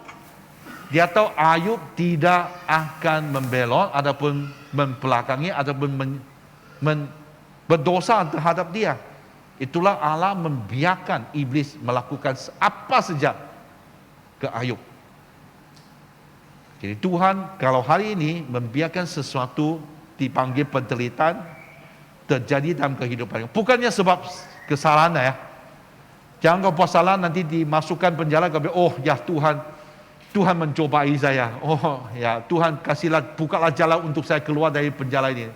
Dia tahu Ayub tidak akan membelot ataupun membelakangi ataupun berdosa terhadap dia. Itulah Allah membiarkan iblis melakukan apa saja ke Ayub. Jadi Tuhan kalau hari ini membiarkan sesuatu dipanggil penderitaan terjadi dalam kehidupan, bukannya sebab kesalahan ya. Jangan kau buat salah nanti dimasukkan penjara, kau bilang, oh ya Tuhan mencobai saya. Oh ya Tuhan kasihlah, bukalah jalan untuk saya keluar dari penjara ini.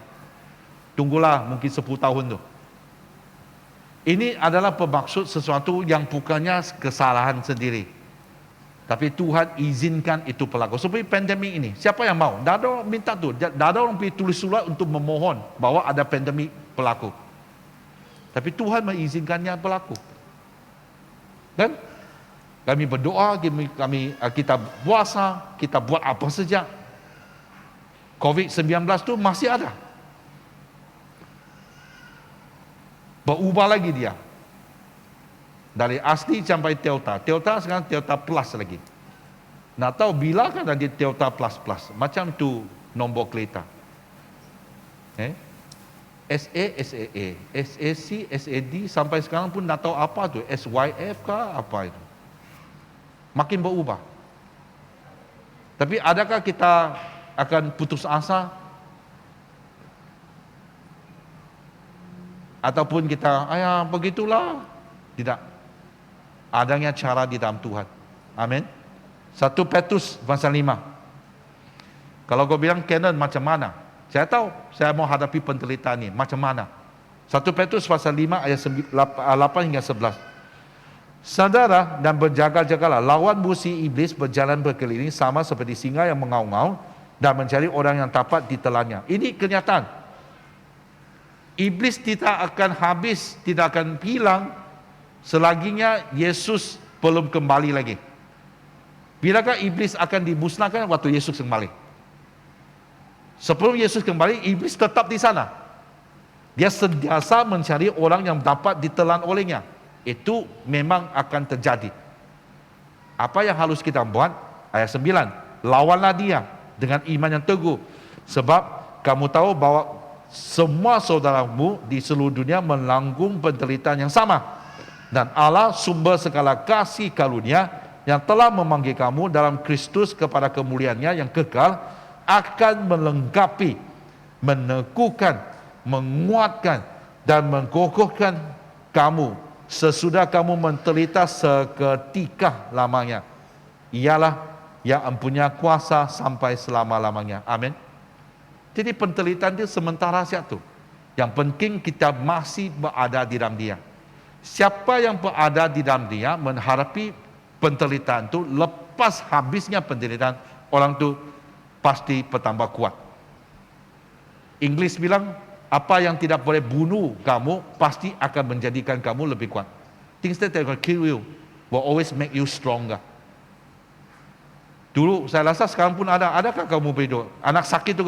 Tunggulah mungkin 10 tahun tu. Ini adalah bermaksud sesuatu yang bukannya kesalahan sendiri. Tapi Tuhan izinkan itu berlaku. Seperti pandemik ini, siapa yang mau? Tak ada orang minta tu. Tak ada orang pergi tulis surat untuk memohon bahwa ada pandemik berlaku. Tapi Tuhan mengizinkannya berlaku. Dan kami berdoa, kita puasa, kita buat apa saja. COVID-19 tu masih ada. Berubah lagi dia. Dari asli sampai Delta. Delta sekarang Delta Plus lagi. Nak tahu bila kan ada Delta Plus Plus. Macam tu nombor kereta. SA, SAA, SAC, SAD sampai sekarang pun nak tahu apa tu. SYF kah apa itu. Makin berubah. Tapi adakah kita akan putus asa? Ataupun kita, begitulah. Tidak. Adanya cara di dalam Tuhan. Amin. 1 Petrus pasal 5. Kalau kau bilang Canon macam mana? Saya tahu saya mau hadapi penderitaan ini. Macam mana? 1 Petrus pasal 5 ayat 8 hingga 11. Saudara dan berjaga-jagalah, lawan musuh iblis berjalan berkeliling sama seperti singa yang mengaum-ngaum dan mencari orang yang dapat ditelannya. Ini kenyataan. Iblis tidak akan habis, tidak akan hilang selaginya Yesus belum kembali lagi. Bilakah iblis akan dimusnahkan? Waktu Yesus kembali. Sebelum Yesus kembali, iblis tetap di sana. Dia sentiasa mencari orang yang dapat ditelan olehnya. Itu memang akan terjadi. Apa yang harus kita buat? Ayat 9. Lawanlah dia dengan iman yang teguh. Sebab kamu tahu bahwa semua saudaramu di seluruh dunia menanggung penderitaan yang sama. Dan Allah sumber segala kasih karunia yang telah memanggil kamu dalam Kristus kepada kemuliaannya yang kekal akan melengkapi, meneguhkan, menguatkan dan mengokohkan kamu sesudah kamu menderita seketika lamanya. Ialah yang mempunyai kuasa sampai selama-lamanya. Amin. Jadi penderitaan itu sementara saja tu. Yang penting kita masih berada di dalam dia. Siapa yang berada di dalam dia menghadapi penderitaan itu, lepas habisnya penderitaan, orang tu pasti bertambah kuat. Inggris bilang, apa yang tidak boleh bunuh kamu pasti akan menjadikan kamu lebih kuat. Things that will kill you will always make you stronger. Dulu saya rasa sekarang pun ada. Adakah kamu berdoa? Anak sakit tu,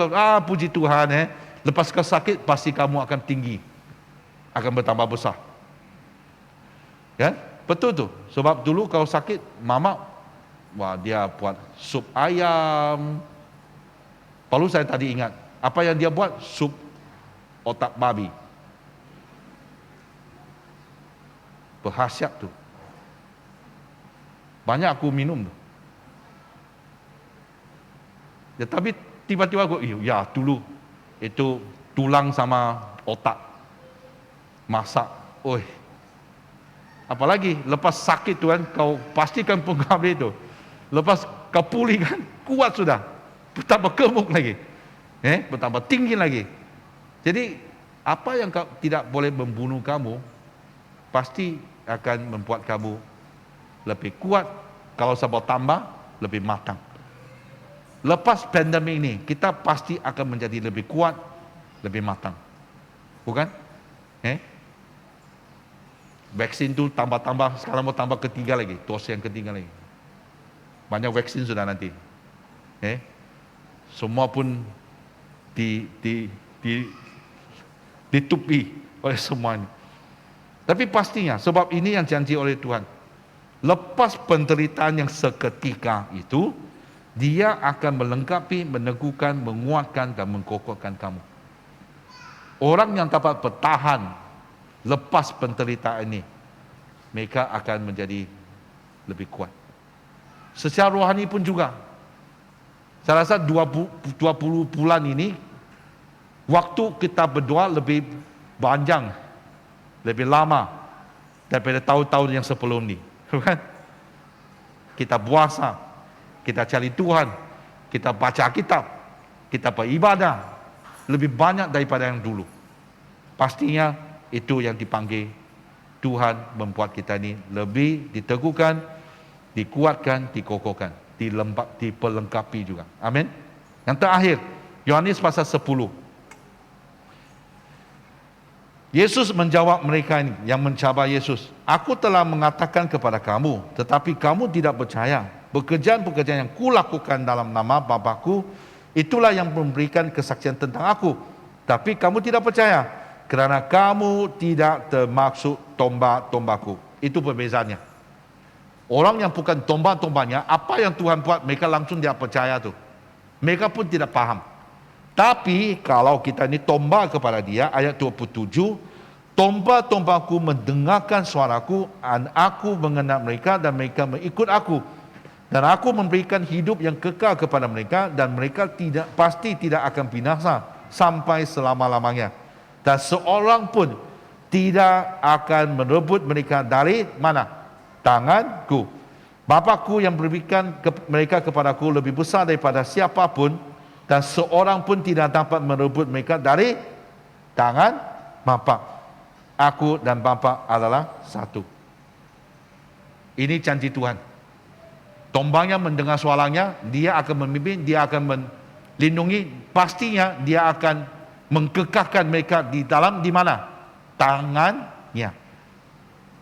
puji Tuhan, lepas kau sakit pasti kamu akan tinggi, akan bertambah besar. Kan? Betul tu. Sebab dulu kalau sakit, mama, dia buat sup ayam. Lalu saya tadi ingat, apa yang dia buat? Sup otak babi. Berkhasiat tu. Banyak aku minum tu. Ya, tapi tiba-tiba aku, dulu itu tulang sama otak masak. Apalagi lepas sakit tu kan, kau pastikan pengambil itu. Lepas kau pulih kan, kuat sudah. Bertambah gemuk lagi. Bertambah tinggi lagi. Jadi, apa yang tidak boleh membunuh kamu, pasti akan membuat kamu lebih kuat. Kalau sebab tambah, lebih matang. Lepas pandemik ini, kita pasti akan menjadi lebih kuat, lebih matang. Bukan? Vaksin tu tambah-tambah, sekarang mau tambah ketiga lagi, dos yang ketiga lagi. Banyak vaksin sudah nanti. Semua pun ditutupi oleh semua ini. Tapi pastinya, sebab ini yang janji oleh Tuhan. Lepas penderitaan yang seketika itu, dia akan melengkapi, meneguhkan, menguatkan dan mengokohkan kamu. Orang yang dapat bertahan lepas penderitaan ini, mereka akan menjadi lebih kuat. Secara rohani pun juga. Saya rasa 20 bulan ini, waktu kita berdoa lebih panjang, lebih lama daripada tahun-tahun yang sebelum ini. Kita puasa, kita cari Tuhan, kita baca kitab, kita beribadah, lebih banyak daripada yang dulu. Pastinya itu yang dipanggil Tuhan membuat kita ini lebih diteguhkan, dikuatkan, dikokohkan, diperlengkapi juga. Amin. Yang terakhir, Yohanes pasal 10. Yesus menjawab mereka ini yang mencabar Yesus. Aku telah mengatakan kepada kamu, tetapi kamu tidak percaya. Pekerjaan-pekerjaan yang kulakukan dalam nama Bapa-Ku, itulah yang memberikan kesaksian tentang aku. Tapi kamu tidak percaya. Kerana kamu tidak termaksud domba-dombaku. Itu perbezaannya. Orang yang bukan domba-dombanya, apa yang Tuhan buat, mereka langsung tidak percaya tu. Mereka pun tidak paham. Tapi kalau kita ini domba kepada dia, ayat 27, domba-dombaku mendengarkan suaraku, dan aku mengenal mereka dan mereka mengikut aku. Dan aku memberikan hidup yang kekal kepada mereka dan mereka pasti tidak akan binasa sampai selama-lamanya. Dan seorang pun tidak akan merebut mereka dari mana? Tanganku. Bapa-Ku yang berikan mereka kepadaku lebih besar daripada siapapun. dan seorang pun tidak dapat merebut mereka dari tangan Bapa. Aku dan Bapa adalah satu. Ini janji Tuhan. Tombangnya mendengar suaranya, dia akan memimpin, dia akan melindungi, pastinya dia akan mengkekalkan mereka di dalam di mana? Tangannya.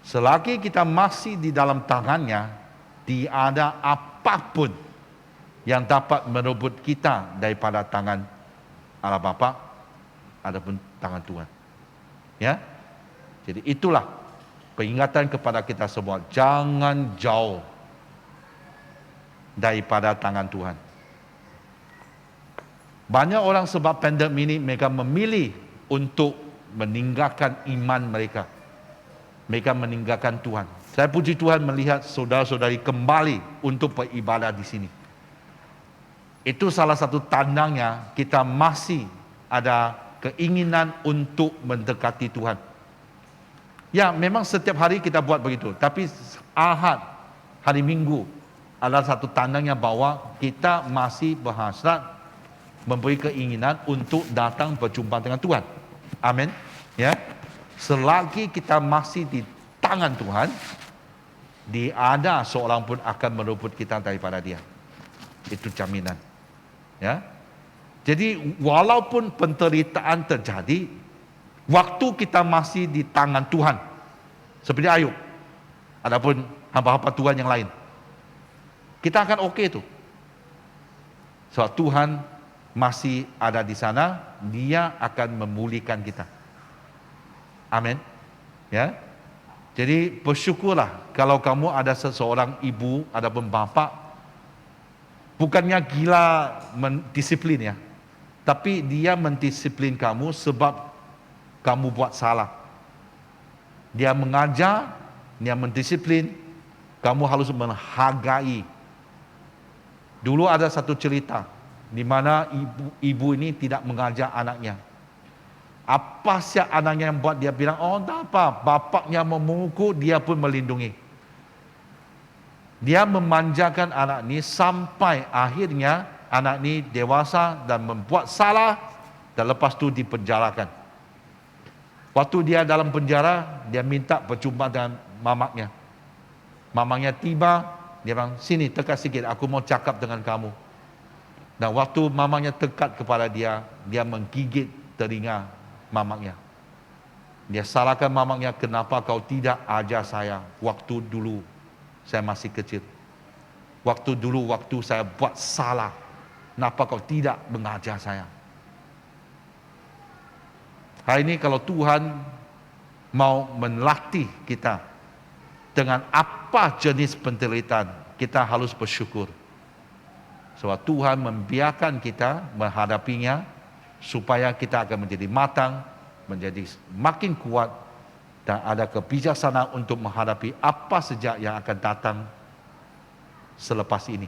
Selagi kita masih di dalam tangannya, tiada apapun yang dapat merebut kita daripada tangan Allah Bapa ataupun tangan Tuhan. Ya. Jadi itulah peringatan kepada kita semua, jangan jauh daripada tangan Tuhan. Banyak orang sebab pandemik ini mereka memilih untuk meninggalkan iman mereka. Mereka meninggalkan Tuhan. Saya puji Tuhan melihat saudara-saudari kembali untuk beribadah di sini. Itu salah satu tandanya kita masih ada keinginan untuk mendekati Tuhan. Ya, memang setiap hari kita buat begitu. Tapi Ahad, hari Minggu adalah satu tandanya bahwa kita masih berhasrat memberi keinginan untuk datang berjumpa dengan Tuhan. Amin. Ya. Selagi kita masih di tangan Tuhan, tiada seorang pun akan merebut kita daripada Dia. Itu jaminan. Ya. Jadi walaupun penderitaan terjadi, waktu kita masih di tangan Tuhan, seperti Ayub, adapun hamba-hamba Tuhan yang lain, kita akan oke tuh. Sebab Tuhan masih ada di sana, Dia akan memulihkan kita. Amin. Ya. Jadi bersyukurlah kalau kamu ada seseorang ibu ataupun bapa, bukannya gila mendisiplin ya, tapi dia mendisiplin kamu sebab kamu buat salah. Dia mengajar, dia mendisiplin, kamu harus menghargai. Dulu ada satu cerita di mana ibu ini tidak mengajar anaknya. Apa sih anaknya yang buat dia bilang, oh tak apa, bapaknya memukul, dia pun melindungi. Dia memanjakan anak ini sampai akhirnya anak ini dewasa dan membuat salah dan lepas itu dipenjarakan. Waktu dia dalam penjara, dia minta berjumpa dengan mamaknya. Mamanya tiba, dia bilang, sini dekat sikit, aku mau cakap dengan kamu. Dan waktu mamanya dekat kepada dia, dia menggigit telinga mamaknya. Dia salahkan mamaknya, kenapa kau tidak ajar saya waktu dulu saya masih kecil. Waktu dulu, waktu saya buat salah, kenapa kau tidak mengajar saya? Hari ini kalau Tuhan mau melatih kita dengan apa jenis penderitaan, kita harus bersyukur. Sebab Tuhan membiarkan kita menghadapinya supaya kita akan menjadi matang, menjadi makin kuat dan ada kebijaksanaan untuk menghadapi apa saja yang akan datang selepas ini.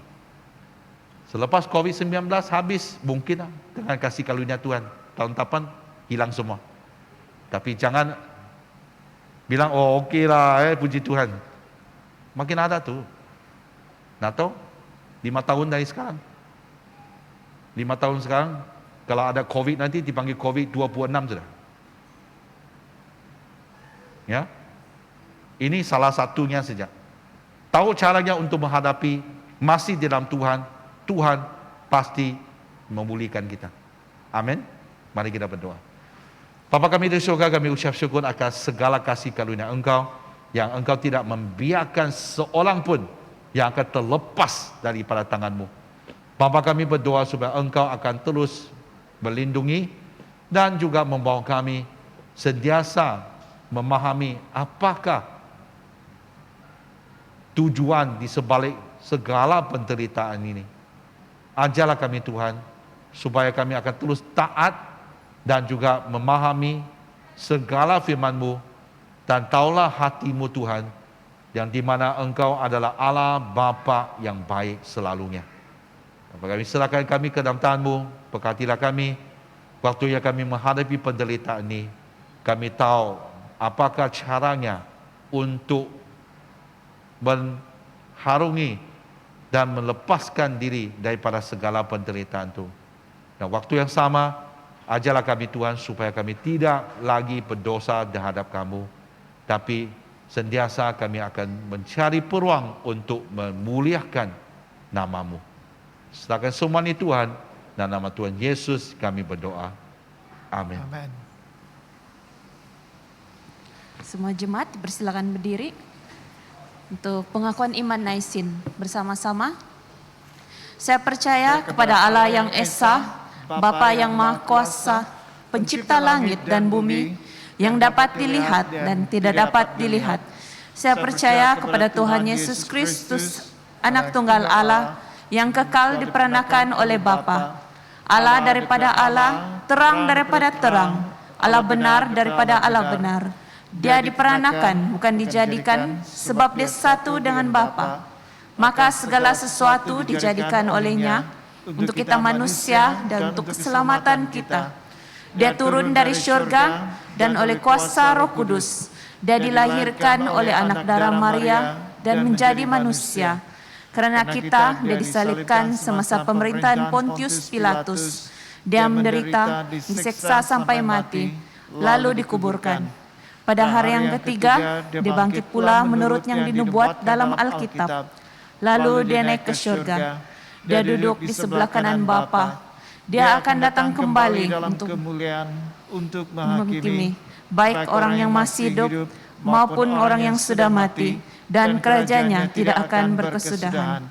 Selepas COVID-19 habis, mungkin dengan kasih karunia Tuhan, tahun depan hilang semua. Tapi jangan bilang, oh okey lah, puji Tuhan. Makin ada tuh. Nah tahu, 5 tahun dari sekarang. 5 tahun sekarang, kalau ada COVID nanti dipanggil COVID-26 sudah. Ya, ini salah satunya saja. Tahu caranya untuk menghadapi, masih di dalam Tuhan, Tuhan pasti memulihkan kita. Amin. Mari kita berdoa. Bapa kami di surga, kami ucap syukur akan segala kasih karunia Engkau, yang Engkau tidak membiarkan seorang pun yang akan terlepas daripada tangan-Mu. Bapa kami berdoa supaya Engkau akan terus melindungi dan juga membawa kami sentiasa memahami apakah tujuan di sebalik segala penderitaan ini. Ajarlah kami Tuhan, supaya kami akan terus taat dan juga memahami segala firman-Mu dan taulah hati-Mu Tuhan, yang di mana Engkau adalah Allah Bapa yang baik selalunya. Bapa kami serahkan kami ke dalam tangan-Mu, berkatilah kami waktu yang kami menghadapi penderitaan ini. Kami tahu apakah caranya untuk mengharungi dan melepaskan diri daripada segala penderitaan itu. Dan waktu yang sama, ajarlah kami Tuhan supaya kami tidak lagi berdosa terhadap kamu, tapi sentiasa kami akan mencari peluang untuk memuliakan namamu. Serahkan semua ini Tuhan, dan nama Tuhan Yesus kami berdoa. Amin. Amin. Semua jemaat dipersilakan berdiri untuk pengakuan iman Naisin bersama-sama. Saya percaya kepada Allah yang Esa, Bapa yang Maha Kuasa, Pencipta langit dan bumi, yang dapat dilihat dan tidak dapat dilihat. Saya percaya kepada Tuhan Yesus Kristus, Anak Tunggal Allah, yang kekal diperanakan oleh Bapa, Allah daripada Allah, terang daripada terang, Allah benar daripada Allah benar. Dia diperanakan, bukan dijadikan, sebab dia satu dengan Bapa. Maka segala sesuatu dijadikan olehnya, untuk kita manusia dan untuk keselamatan kita. Dia turun dari syurga, dan oleh kuasa Roh Kudus, dia dilahirkan oleh anak darah Maria, dan menjadi manusia. Karena kita, dia disalibkan semasa pemerintahan Pontius Pilatus. Dia menderita, diseksa sampai mati, lalu dikuburkan. Pada hari yang ketiga, dia bangkit pula menurut yang dinubuat dalam Alkitab. Lalu dia naik ke syurga. Dia duduk di sebelah kanan Bapa. Dia akan datang kembali untuk kemuliaan, untuk menghakimi baik orang yang masih hidup maupun orang yang sudah mati, dan kerajaannya tidak akan berkesudahan.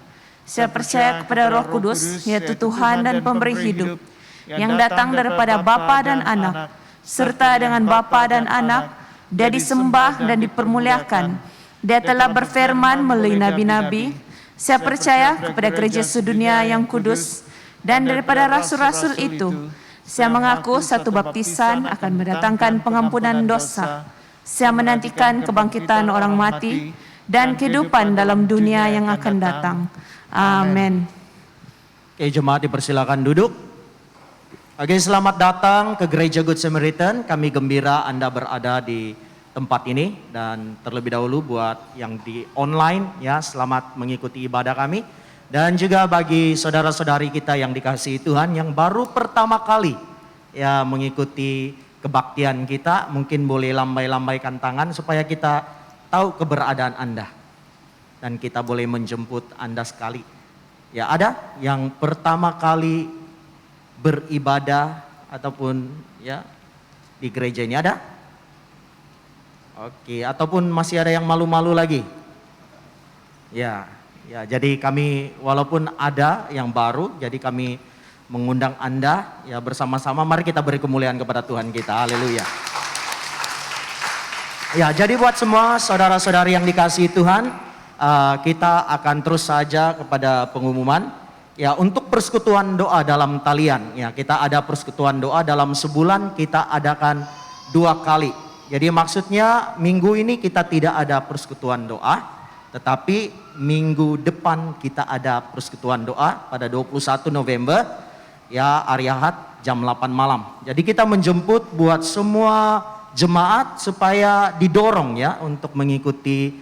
Saya percaya kepada Roh Kudus, yaitu Tuhan dan pemberi hidup, yang datang daripada Bapa dan Anak, serta dengan Bapa dan Anak, dia disembah dan dipermuliakan. Dia telah berfirman melalui nabi-nabi. Saya percaya kepada gereja sedunia yang kudus, dan daripada rasul-rasul itu, saya mengaku satu baptisan akan mendatangkan pengampunan dosa. Saya menantikan kebangkitan orang mati dan kehidupan dalam dunia yang akan datang. Amin. Oke, jemaat dipersilakan duduk. Oke, selamat datang ke Gereja Good Samaritan. Kami gembira Anda berada di tempat ini, dan terlebih dahulu buat yang di online ya, selamat mengikuti ibadah kami. Dan juga bagi saudara-saudari kita yang dikasihi Tuhan yang baru pertama kali ya mengikuti kebaktian kita, mungkin boleh lambai-lambaikan tangan supaya kita tahu keberadaan Anda dan kita boleh menjemput Anda sekali. Ya, ada yang pertama kali beribadah ataupun ya di gereja ini, ada? Oke, ataupun masih ada yang malu-malu lagi? Ya, jadi kami walaupun ada yang baru, jadi kami mengundang Anda ya bersama-sama, mari kita beri kemuliaan kepada Tuhan kita. Haleluya. Ya, jadi buat semua saudara-saudari yang dikasihi Tuhan, kita akan terus saja kepada pengumuman. Ya, untuk persekutuan doa dalam talian, ya kita ada persekutuan doa dalam sebulan, kita adakan 2 kali. Jadi maksudnya minggu ini kita tidak ada persekutuan doa, tetapi minggu depan kita ada persekutuan doa pada 21 November, ya hari Ahad jam 8 malam. Jadi kita menjemput buat semua jemaat supaya didorong ya untuk mengikuti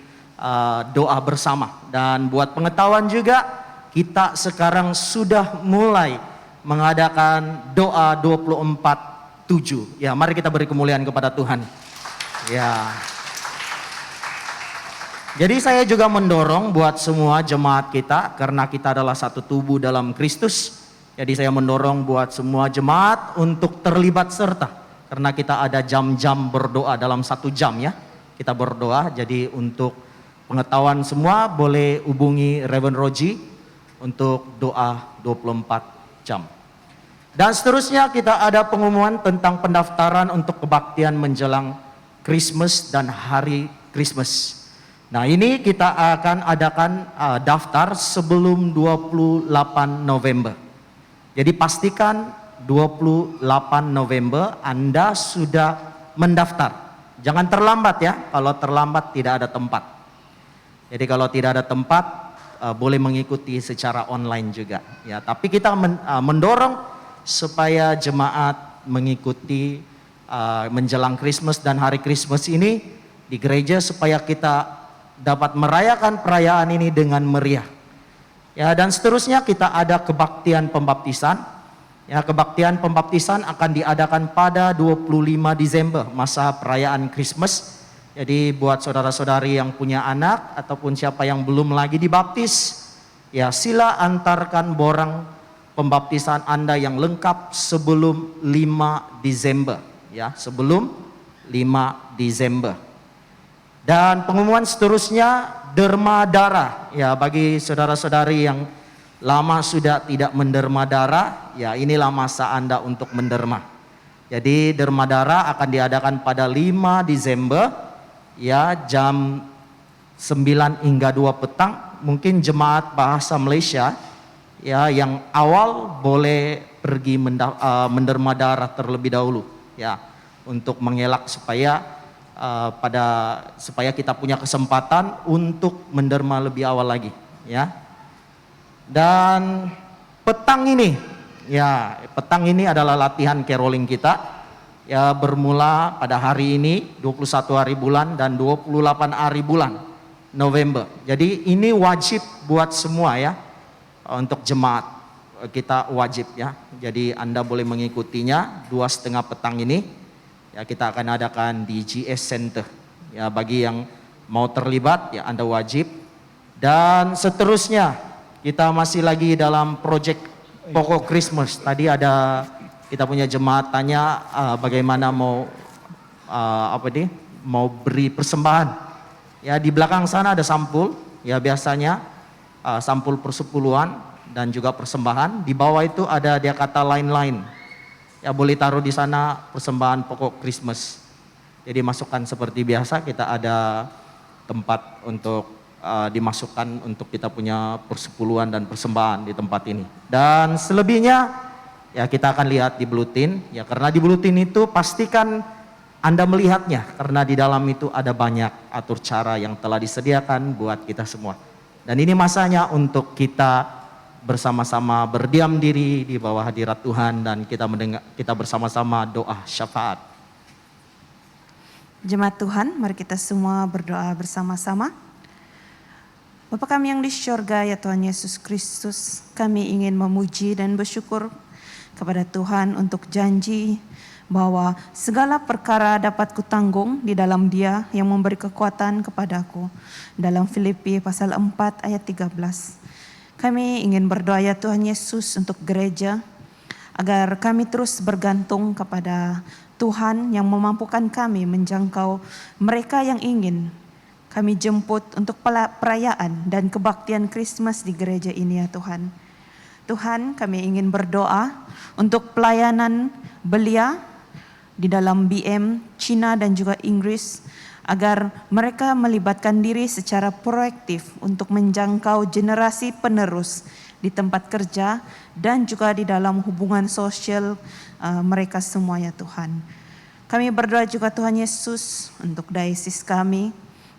doa bersama. Dan buat pengetahuan juga, kita sekarang sudah mulai mengadakan doa 24/7. Ya, mari kita beri kemuliaan kepada Tuhan. Ya. Jadi saya juga mendorong buat semua jemaat kita, karena kita adalah satu tubuh dalam Kristus. Jadi saya mendorong buat semua jemaat untuk terlibat serta, karena kita ada jam-jam berdoa dalam 1 jam ya. Kita berdoa, jadi untuk pengetahuan semua boleh hubungi Reverend Roji untuk doa 24 jam. Dan seterusnya kita ada pengumuman tentang pendaftaran untuk kebaktian menjelang Christmas dan hari Christmas. Nah, ini kita akan adakan daftar sebelum 28 November. Jadi pastikan 28 November Anda sudah mendaftar. Jangan terlambat ya, kalau terlambat tidak ada tempat. Jadi kalau tidak ada tempat, boleh mengikuti secara online juga. Ya, tapi kita mendorong supaya jemaat mengikuti menjelang Christmas dan hari Christmas ini di gereja, supaya kita dapat merayakan perayaan ini dengan meriah. Ya, dan seterusnya kita ada kebaktian pembaptisan. Ya, kebaktian pembaptisan akan diadakan pada 25 Desember, masa perayaan Christmas. Jadi buat saudara-saudari yang punya anak ataupun siapa yang belum lagi dibaptis, ya sila antarkan borang pembaptisan Anda yang lengkap sebelum 5 Desember. Ya, sebelum 5 Desember. Dan pengumuman seterusnya, derma darah. Ya, bagi saudara-saudari yang lama sudah tidak menderma darah, ya inilah masa Anda untuk menderma. Jadi derma darah akan diadakan pada 5 Desember, ya jam 9 hingga 2 petang. Mungkin jemaat bahasa Malaysia ya yang awal boleh pergi menderma darah terlebih dahulu, ya untuk mengelak supaya supaya kita punya kesempatan untuk menderma lebih awal lagi, ya. Dan petang ini adalah latihan caroling kita, ya bermula pada hari ini 21 hari bulan dan 28 hari bulan November. Jadi ini wajib buat semua ya, untuk jemaat kita wajib ya. Jadi Anda boleh mengikutinya 2:30 petang ini. Ya kita akan adakan di GS Center. Ya bagi yang mau terlibat ya Anda wajib. Dan seterusnya kita masih lagi dalam project pokok Christmas. Tadi ada kita punya jemaat tanya bagaimana mau mau beri persembahan. Ya di belakang sana ada sampul. Ya biasanya sampul persepuluhan dan juga persembahan. Di bawah itu ada dia kata line-line. Ya boleh taruh di sana persembahan pokok Christmas. Jadi masukkan seperti biasa, kita ada tempat untuk dimasukkan untuk kita punya persepuluhan dan persembahan di tempat ini. Dan selebihnya ya kita akan lihat di bulletin. Ya karena di bulletin itu pastikan Anda melihatnya karena di dalam itu ada banyak atur cara yang telah disediakan buat kita semua. Dan ini masanya untuk kita bersama-sama berdiam diri di bawah hadirat Tuhan dan kita bersama-sama doa syafaat. Jemaat Tuhan, mari kita semua berdoa bersama-sama. Bapa kami yang di syurga, ya Tuhan Yesus Kristus, kami ingin memuji dan bersyukur kepada Tuhan untuk janji bahwa segala perkara dapat kutanggung di dalam Dia yang memberi kekuatan kepadaku. Dalam Filipi pasal 4 ayat 13. Kami ingin berdoa ya Tuhan Yesus untuk gereja, agar kami terus bergantung kepada Tuhan yang memampukan kami menjangkau mereka yang ingin kami jemput untuk perayaan dan kebaktian Christmas di gereja ini ya Tuhan. Tuhan, kami ingin berdoa untuk pelayanan belia di dalam BM, Cina dan juga Inggris, agar mereka melibatkan diri secara proaktif untuk menjangkau generasi penerus di tempat kerja dan juga di dalam hubungan sosial mereka semua ya Tuhan. Kami berdoa juga Tuhan Yesus untuk diocese kami.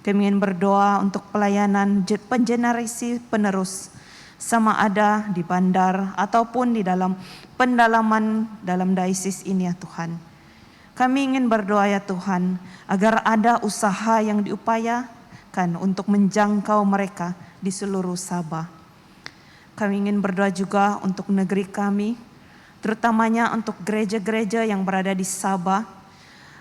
Kami ingin berdoa untuk pelayanan pengenerasi penerus, sama ada di bandar ataupun di dalam pendalaman dalam diocese ini ya Tuhan. Kami ingin berdoa ya Tuhan, agar ada usaha yang diupayakan untuk menjangkau mereka di seluruh Sabah. Kami ingin berdoa juga untuk negeri kami, terutamanya untuk gereja-gereja yang berada di Sabah,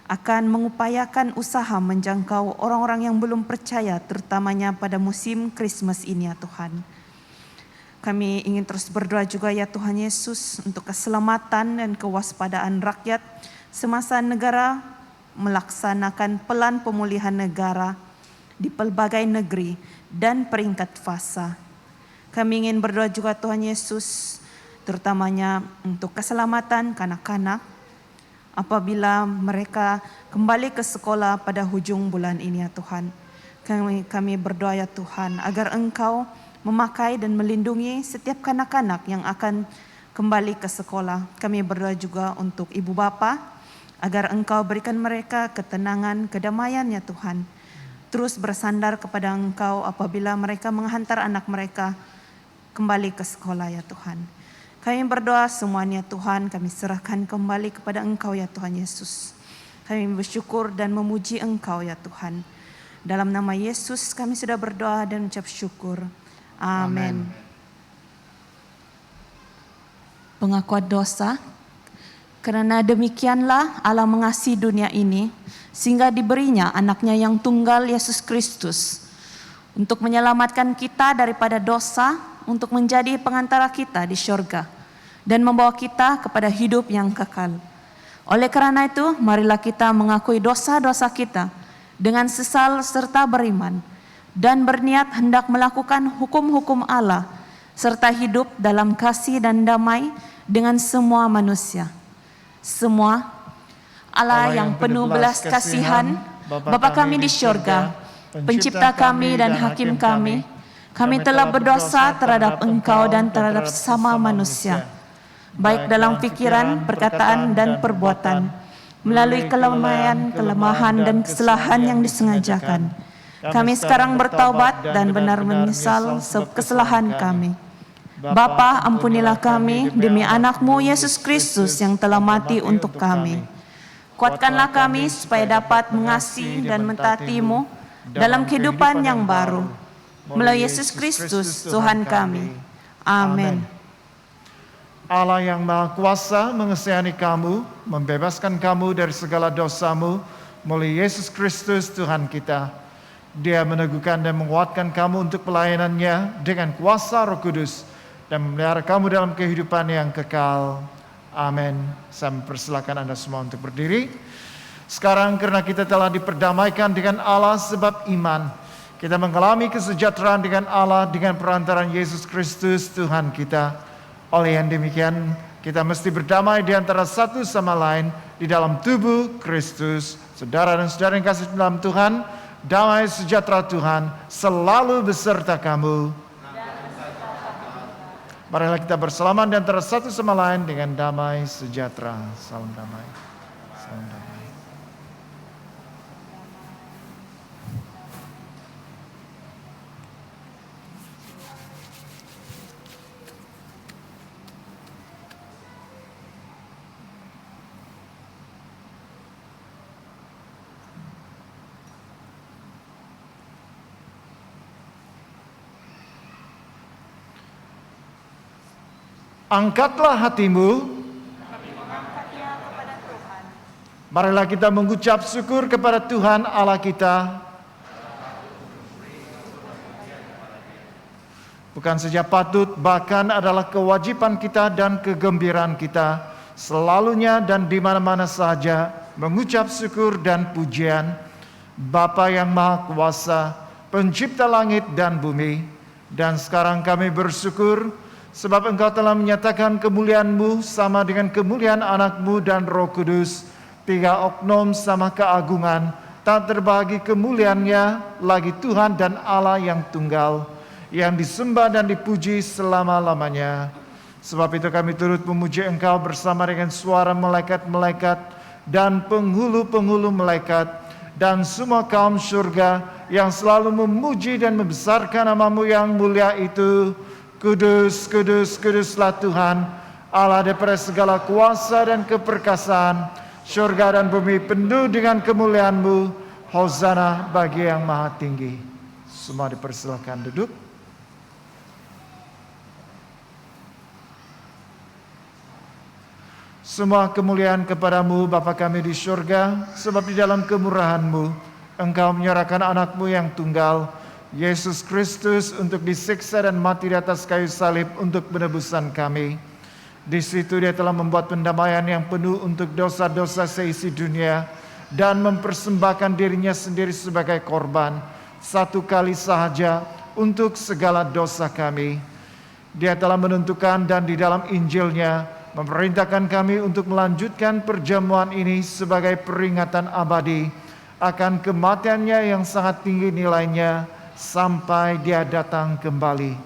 akan mengupayakan usaha menjangkau orang-orang yang belum percaya, terutamanya pada musim Christmas ini ya Tuhan. Kami ingin terus berdoa juga ya Tuhan Yesus untuk keselamatan dan kewaspadaan rakyat, semasa negara melaksanakan pelan pemulihan negara di pelbagai negeri dan peringkat fasa. Kami ingin berdoa juga Tuhan Yesus, terutamanya untuk keselamatan kanak-kanak apabila mereka kembali ke sekolah pada hujung bulan ini ya Tuhan. Kami berdoa ya Tuhan, agar Engkau memakai dan melindungi setiap kanak-kanak yang akan kembali ke sekolah. Kami berdoa juga untuk ibu bapa, agar Engkau berikan mereka ketenangan, kedamaian ya Tuhan. Terus bersandar kepada Engkau apabila mereka menghantar anak mereka kembali ke sekolah ya Tuhan. Kami berdoa semuanya Tuhan, kami serahkan kembali kepada Engkau ya Tuhan Yesus. Kami bersyukur dan memuji Engkau ya Tuhan. Dalam nama Yesus kami sudah berdoa dan ucap syukur. Amin. pengakuan dosa. Karena demikianlah Allah mengasihi dunia ini, sehingga diberinya anaknya yang tunggal Yesus Kristus, untuk menyelamatkan kita daripada dosa, untuk menjadi pengantara kita di syurga, dan membawa kita kepada hidup yang kekal. Oleh karena itu, marilah kita mengakui dosa-dosa kita dengan sesal serta beriman, dan berniat hendak melakukan hukum-hukum Allah, serta hidup dalam kasih dan damai dengan semua manusia. Semua Allah yang penuh belas kasihan, Bapa kami di syurga, pencipta kami dan hakim kami, kami telah berdosa terhadap Engkau dan terhadap sesama manusia, baik dalam pikiran, perkataan, dan perbuatan, melalui kelemahan dan kesalahan yang disengajakan. Kami sekarang bertaubat dan benar menyesal kesalahan kami. Bapa, ampunilah kami demi anak-Mu Yesus Kristus yang telah mati untuk kami. Kuatkanlah kami supaya dapat mengasihi dan mentaati-Mu dalam kehidupan yang baru. Melalui Yesus Kristus, Tuhan kami. Amin. Allah yang Maha Kuasa mengasihani kamu, membebaskan kamu dari segala dosamu melalui Yesus Kristus Tuhan kita. Dia meneguhkan dan menguatkan kamu untuk pelayanannya dengan kuasa Roh Kudus dan memelihara kamu dalam kehidupan yang kekal. Amin. Saya mempersilakan Anda semua untuk berdiri. Sekarang karena kita telah diperdamaikan dengan Allah sebab iman, kita mengalami kesejahteraan dengan Allah dengan perantaraan Yesus Kristus Tuhan kita. Oleh yang demikian, kita mesti berdamai di antara satu sama lain di dalam tubuh Kristus. Saudara dan saudara yang kasih dalam Tuhan, damai sejahtera Tuhan selalu beserta kamu. Marilah kita bersalaman di antara satu sama lain dengan damai sejahtera. Salam damai. Salam damai. Angkatlah hatimu. Marilah kita mengucap syukur kepada Tuhan Allah kita. Bukan saja patut, bahkan adalah kewajiban kita dan kegembiraan kita selalunya dan di mana-mana saja mengucap syukur dan pujian Bapa yang Maha Kuasa, Pencipta langit dan bumi. Dan sekarang kami bersyukur sebab Engkau telah menyatakan kemuliaan-Mu sama dengan kemuliaan anak-Mu dan Roh Kudus, tiga oknum sama keagungan, tak terbagi kemuliaannya lagi Tuhan dan Allah yang tunggal, yang disembah dan dipuji selama-lamanya. Sebab itu kami turut memuji Engkau bersama dengan suara malaikat-malaikat dan penghulu-penghulu malaikat dan semua kaum surga yang selalu memuji dan membesarkan nama-Mu yang mulia itu. Kudus, kudus, kuduslah Tuhan, Allah daripada segala kuasa dan keperkasaan, syurga dan bumi penuh dengan kemuliaan-Mu. Hosana bagi yang maha tinggi. Semua dipersilakan duduk. Semua kemuliaan kepadamu Bapa kami di syurga, sebab di dalam kemurahan-Mu, Engkau menyerahkan anak-Mu yang tunggal, Yesus Kristus, untuk disiksa dan mati di atas kayu salib untuk penebusan kami. Di situ Dia telah membuat pendamaian yang penuh untuk dosa-dosa seisi dunia dan mempersembahkan dirinya sendiri sebagai korban satu kali sahaja untuk segala dosa kami. Dia telah menentukan dan di dalam Injil-Nya memerintahkan kami untuk melanjutkan perjamuan ini sebagai peringatan abadi akan kematiannya yang sangat tinggi nilainya sampai Dia datang kembali.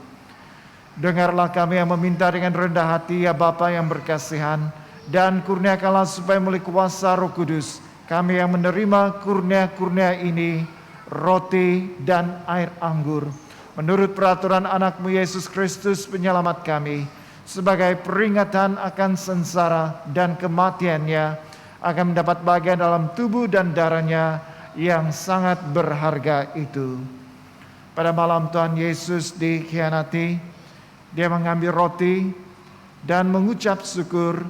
Dengarlah kami yang meminta dengan rendah hati, ya Bapa yang berkasihan, dan kurniakanlah supaya melalui kuasa Roh Kudus kami yang menerima kurnia-kurnia ini, roti dan air anggur, menurut peraturan anak-Mu Yesus Kristus penyelamat kami, sebagai peringatan akan sengsara dan kematiannya, akan mendapat bagian dalam tubuh dan darah-Nya yang sangat berharga itu. Pada malam Tuhan Yesus dikhianati, Dia mengambil roti, dan mengucap syukur,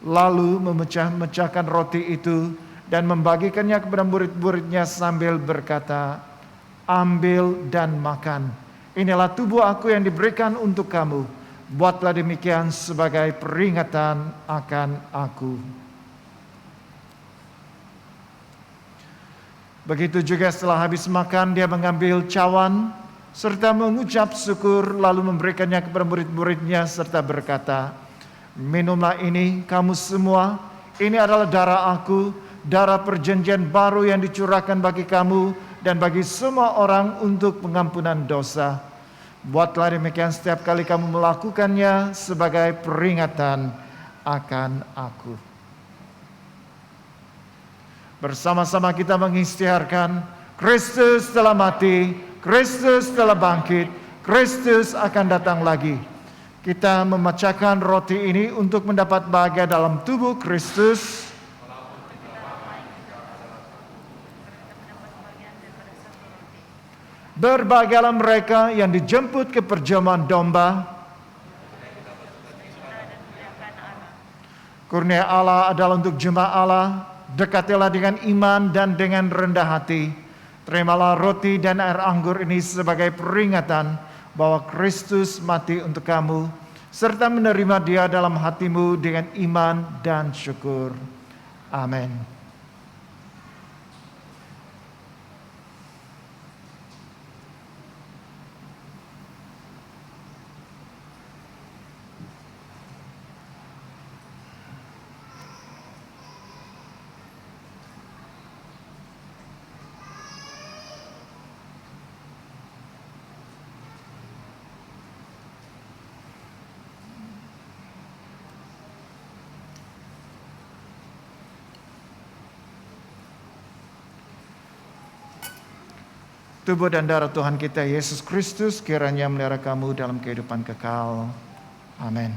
lalu memecah-mecahkan roti itu dan membagikannya kepada murid-muridnya sambil berkata, "Ambil dan makan. Inilah tubuh aku yang diberikan untuk kamu. Buatlah demikian sebagai peringatan akan aku." Begitu juga setelah habis makan, dia mengambil cawan serta mengucap syukur, lalu memberikannya kepada murid-muridnya serta berkata, "Minumlah ini kamu semua, ini adalah darah aku, darah perjanjian baru yang dicurahkan bagi kamu dan bagi semua orang untuk pengampunan dosa. Buatlah demikian setiap kali kamu melakukannya sebagai peringatan akan aku." Bersama-sama kita mengisytiharkan, Kristus telah mati, Kristus telah bangkit, Kristus akan datang lagi. Kita memecahkan roti ini untuk mendapat bahagia dalam tubuh Kristus. Berbahagialah mereka yang dijemput ke perjamuan domba. Kurnia Allah adalah untuk jemaat Allah. Dekatilah dengan iman dan dengan rendah hati. Terimalah roti dan air anggur ini sebagai peringatan bahwa Kristus mati untuk kamu, serta menerima Dia dalam hatimu dengan iman dan syukur. Amin. Tubuh dan darah Tuhan kita Yesus Kristus kiranya melihara kamu dalam kehidupan kekal. Amin.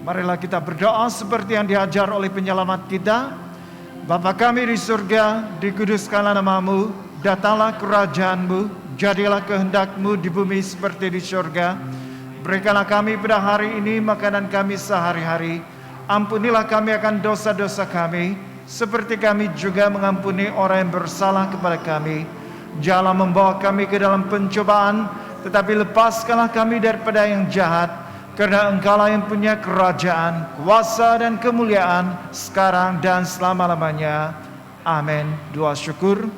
Marilah kita berdoa seperti yang diajar oleh penyelamat kita. Bapa kami di surga, dikuduskanlah namamu, datanglah kerajaan-Mu, jadilah kehendak-Mu di bumi seperti di surga. Berikanlah kami pada hari ini makanan kami sehari-hari. Ampunilah kami akan dosa-dosa kami, seperti kami juga mengampuni orang yang bersalah kepada kami. Janganlah membawa kami ke dalam pencobaan, tetapi lepaskanlah kami daripada yang jahat. Karena Engkaulah yang punya kerajaan, kuasa dan kemuliaan sekarang dan selama-lamanya. Amin. Doa syukur.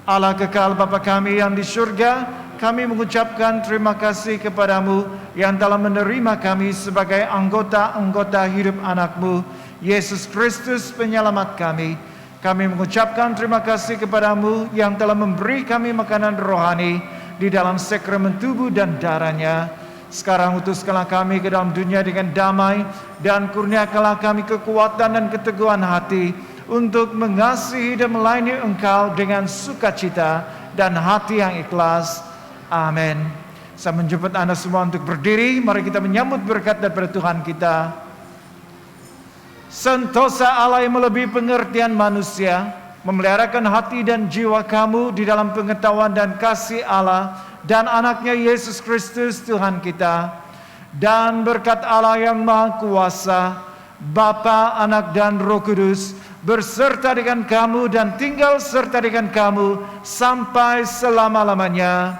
Allah kekal Bapa kami yang di surga, kami mengucapkan terima kasih kepadamu yang telah menerima kami sebagai anggota-anggota hidup anak-Mu, Yesus Kristus penyelamat kami. Kami mengucapkan terima kasih kepadamu yang telah memberi kami makanan rohani di dalam sakramen tubuh dan darah-Nya. Sekarang utuskanlah kami ke dalam dunia dengan damai, dan kurniakanlah kami kekuatan dan keteguhan hati untuk mengasihi dan melayani Engkau dengan sukacita dan hati yang ikhlas. Amin. Saya menjemput Anda semua untuk berdiri. Mari kita menyambut berkat daripada Tuhan kita. Sentosa Allah yang melebihi pengertian manusia, memeliharakan hati dan jiwa kamu di dalam pengetahuan dan kasih Allah dan anaknya Yesus Kristus Tuhan kita. Dan berkat Allah yang Maha Kuasa, Bapa, Anak dan Roh Kudus, berserta dengan kamu dan tinggal serta dengan kamu sampai selama-lamanya.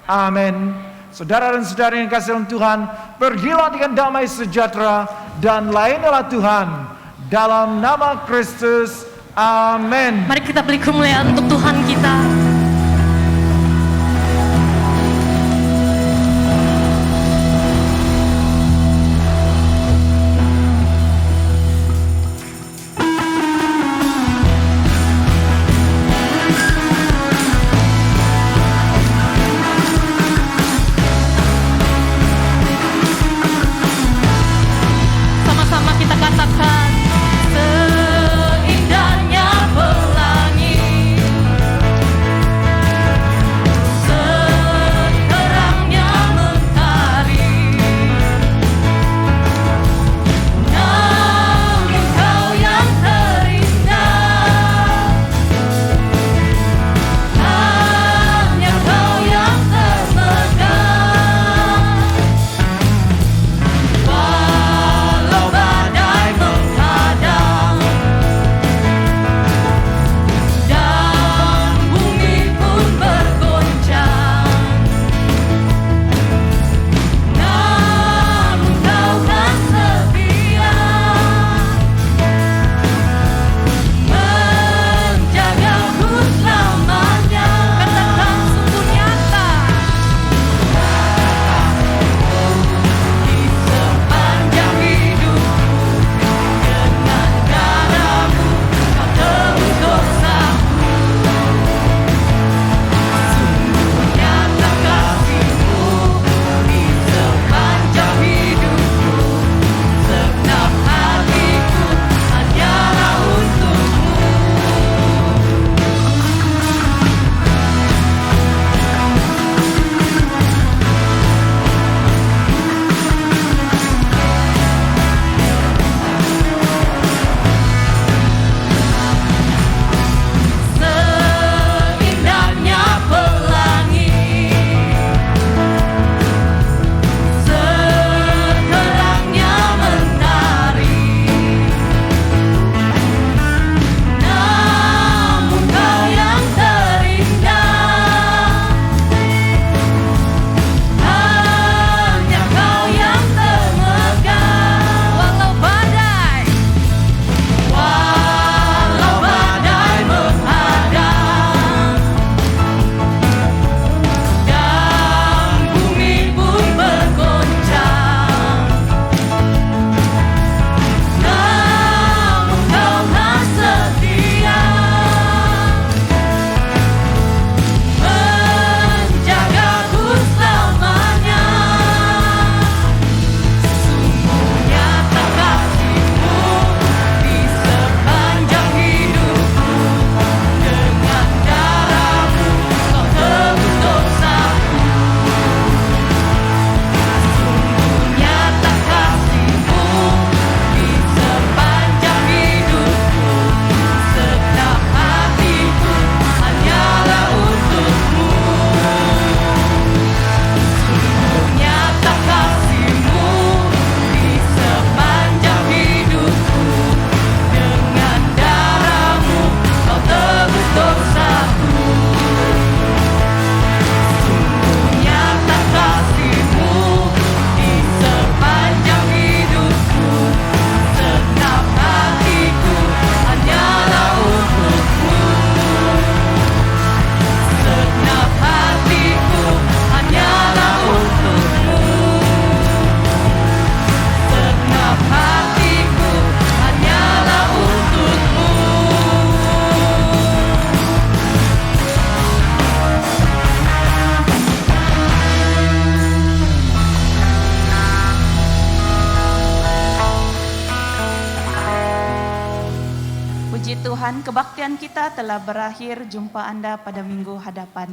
Amin. Saudara dan saudari yang kasih dalam Tuhan, pergilah dengan damai sejahtera dan layanilah Tuhan dalam nama Kristus. Amin. Mari kita beri kemuliaan untuk Tuhan kita. Sama-sama kita katakan, seindahnya pelangi kebaktian kita telah berakhir. Jumpa Anda pada minggu hadapan.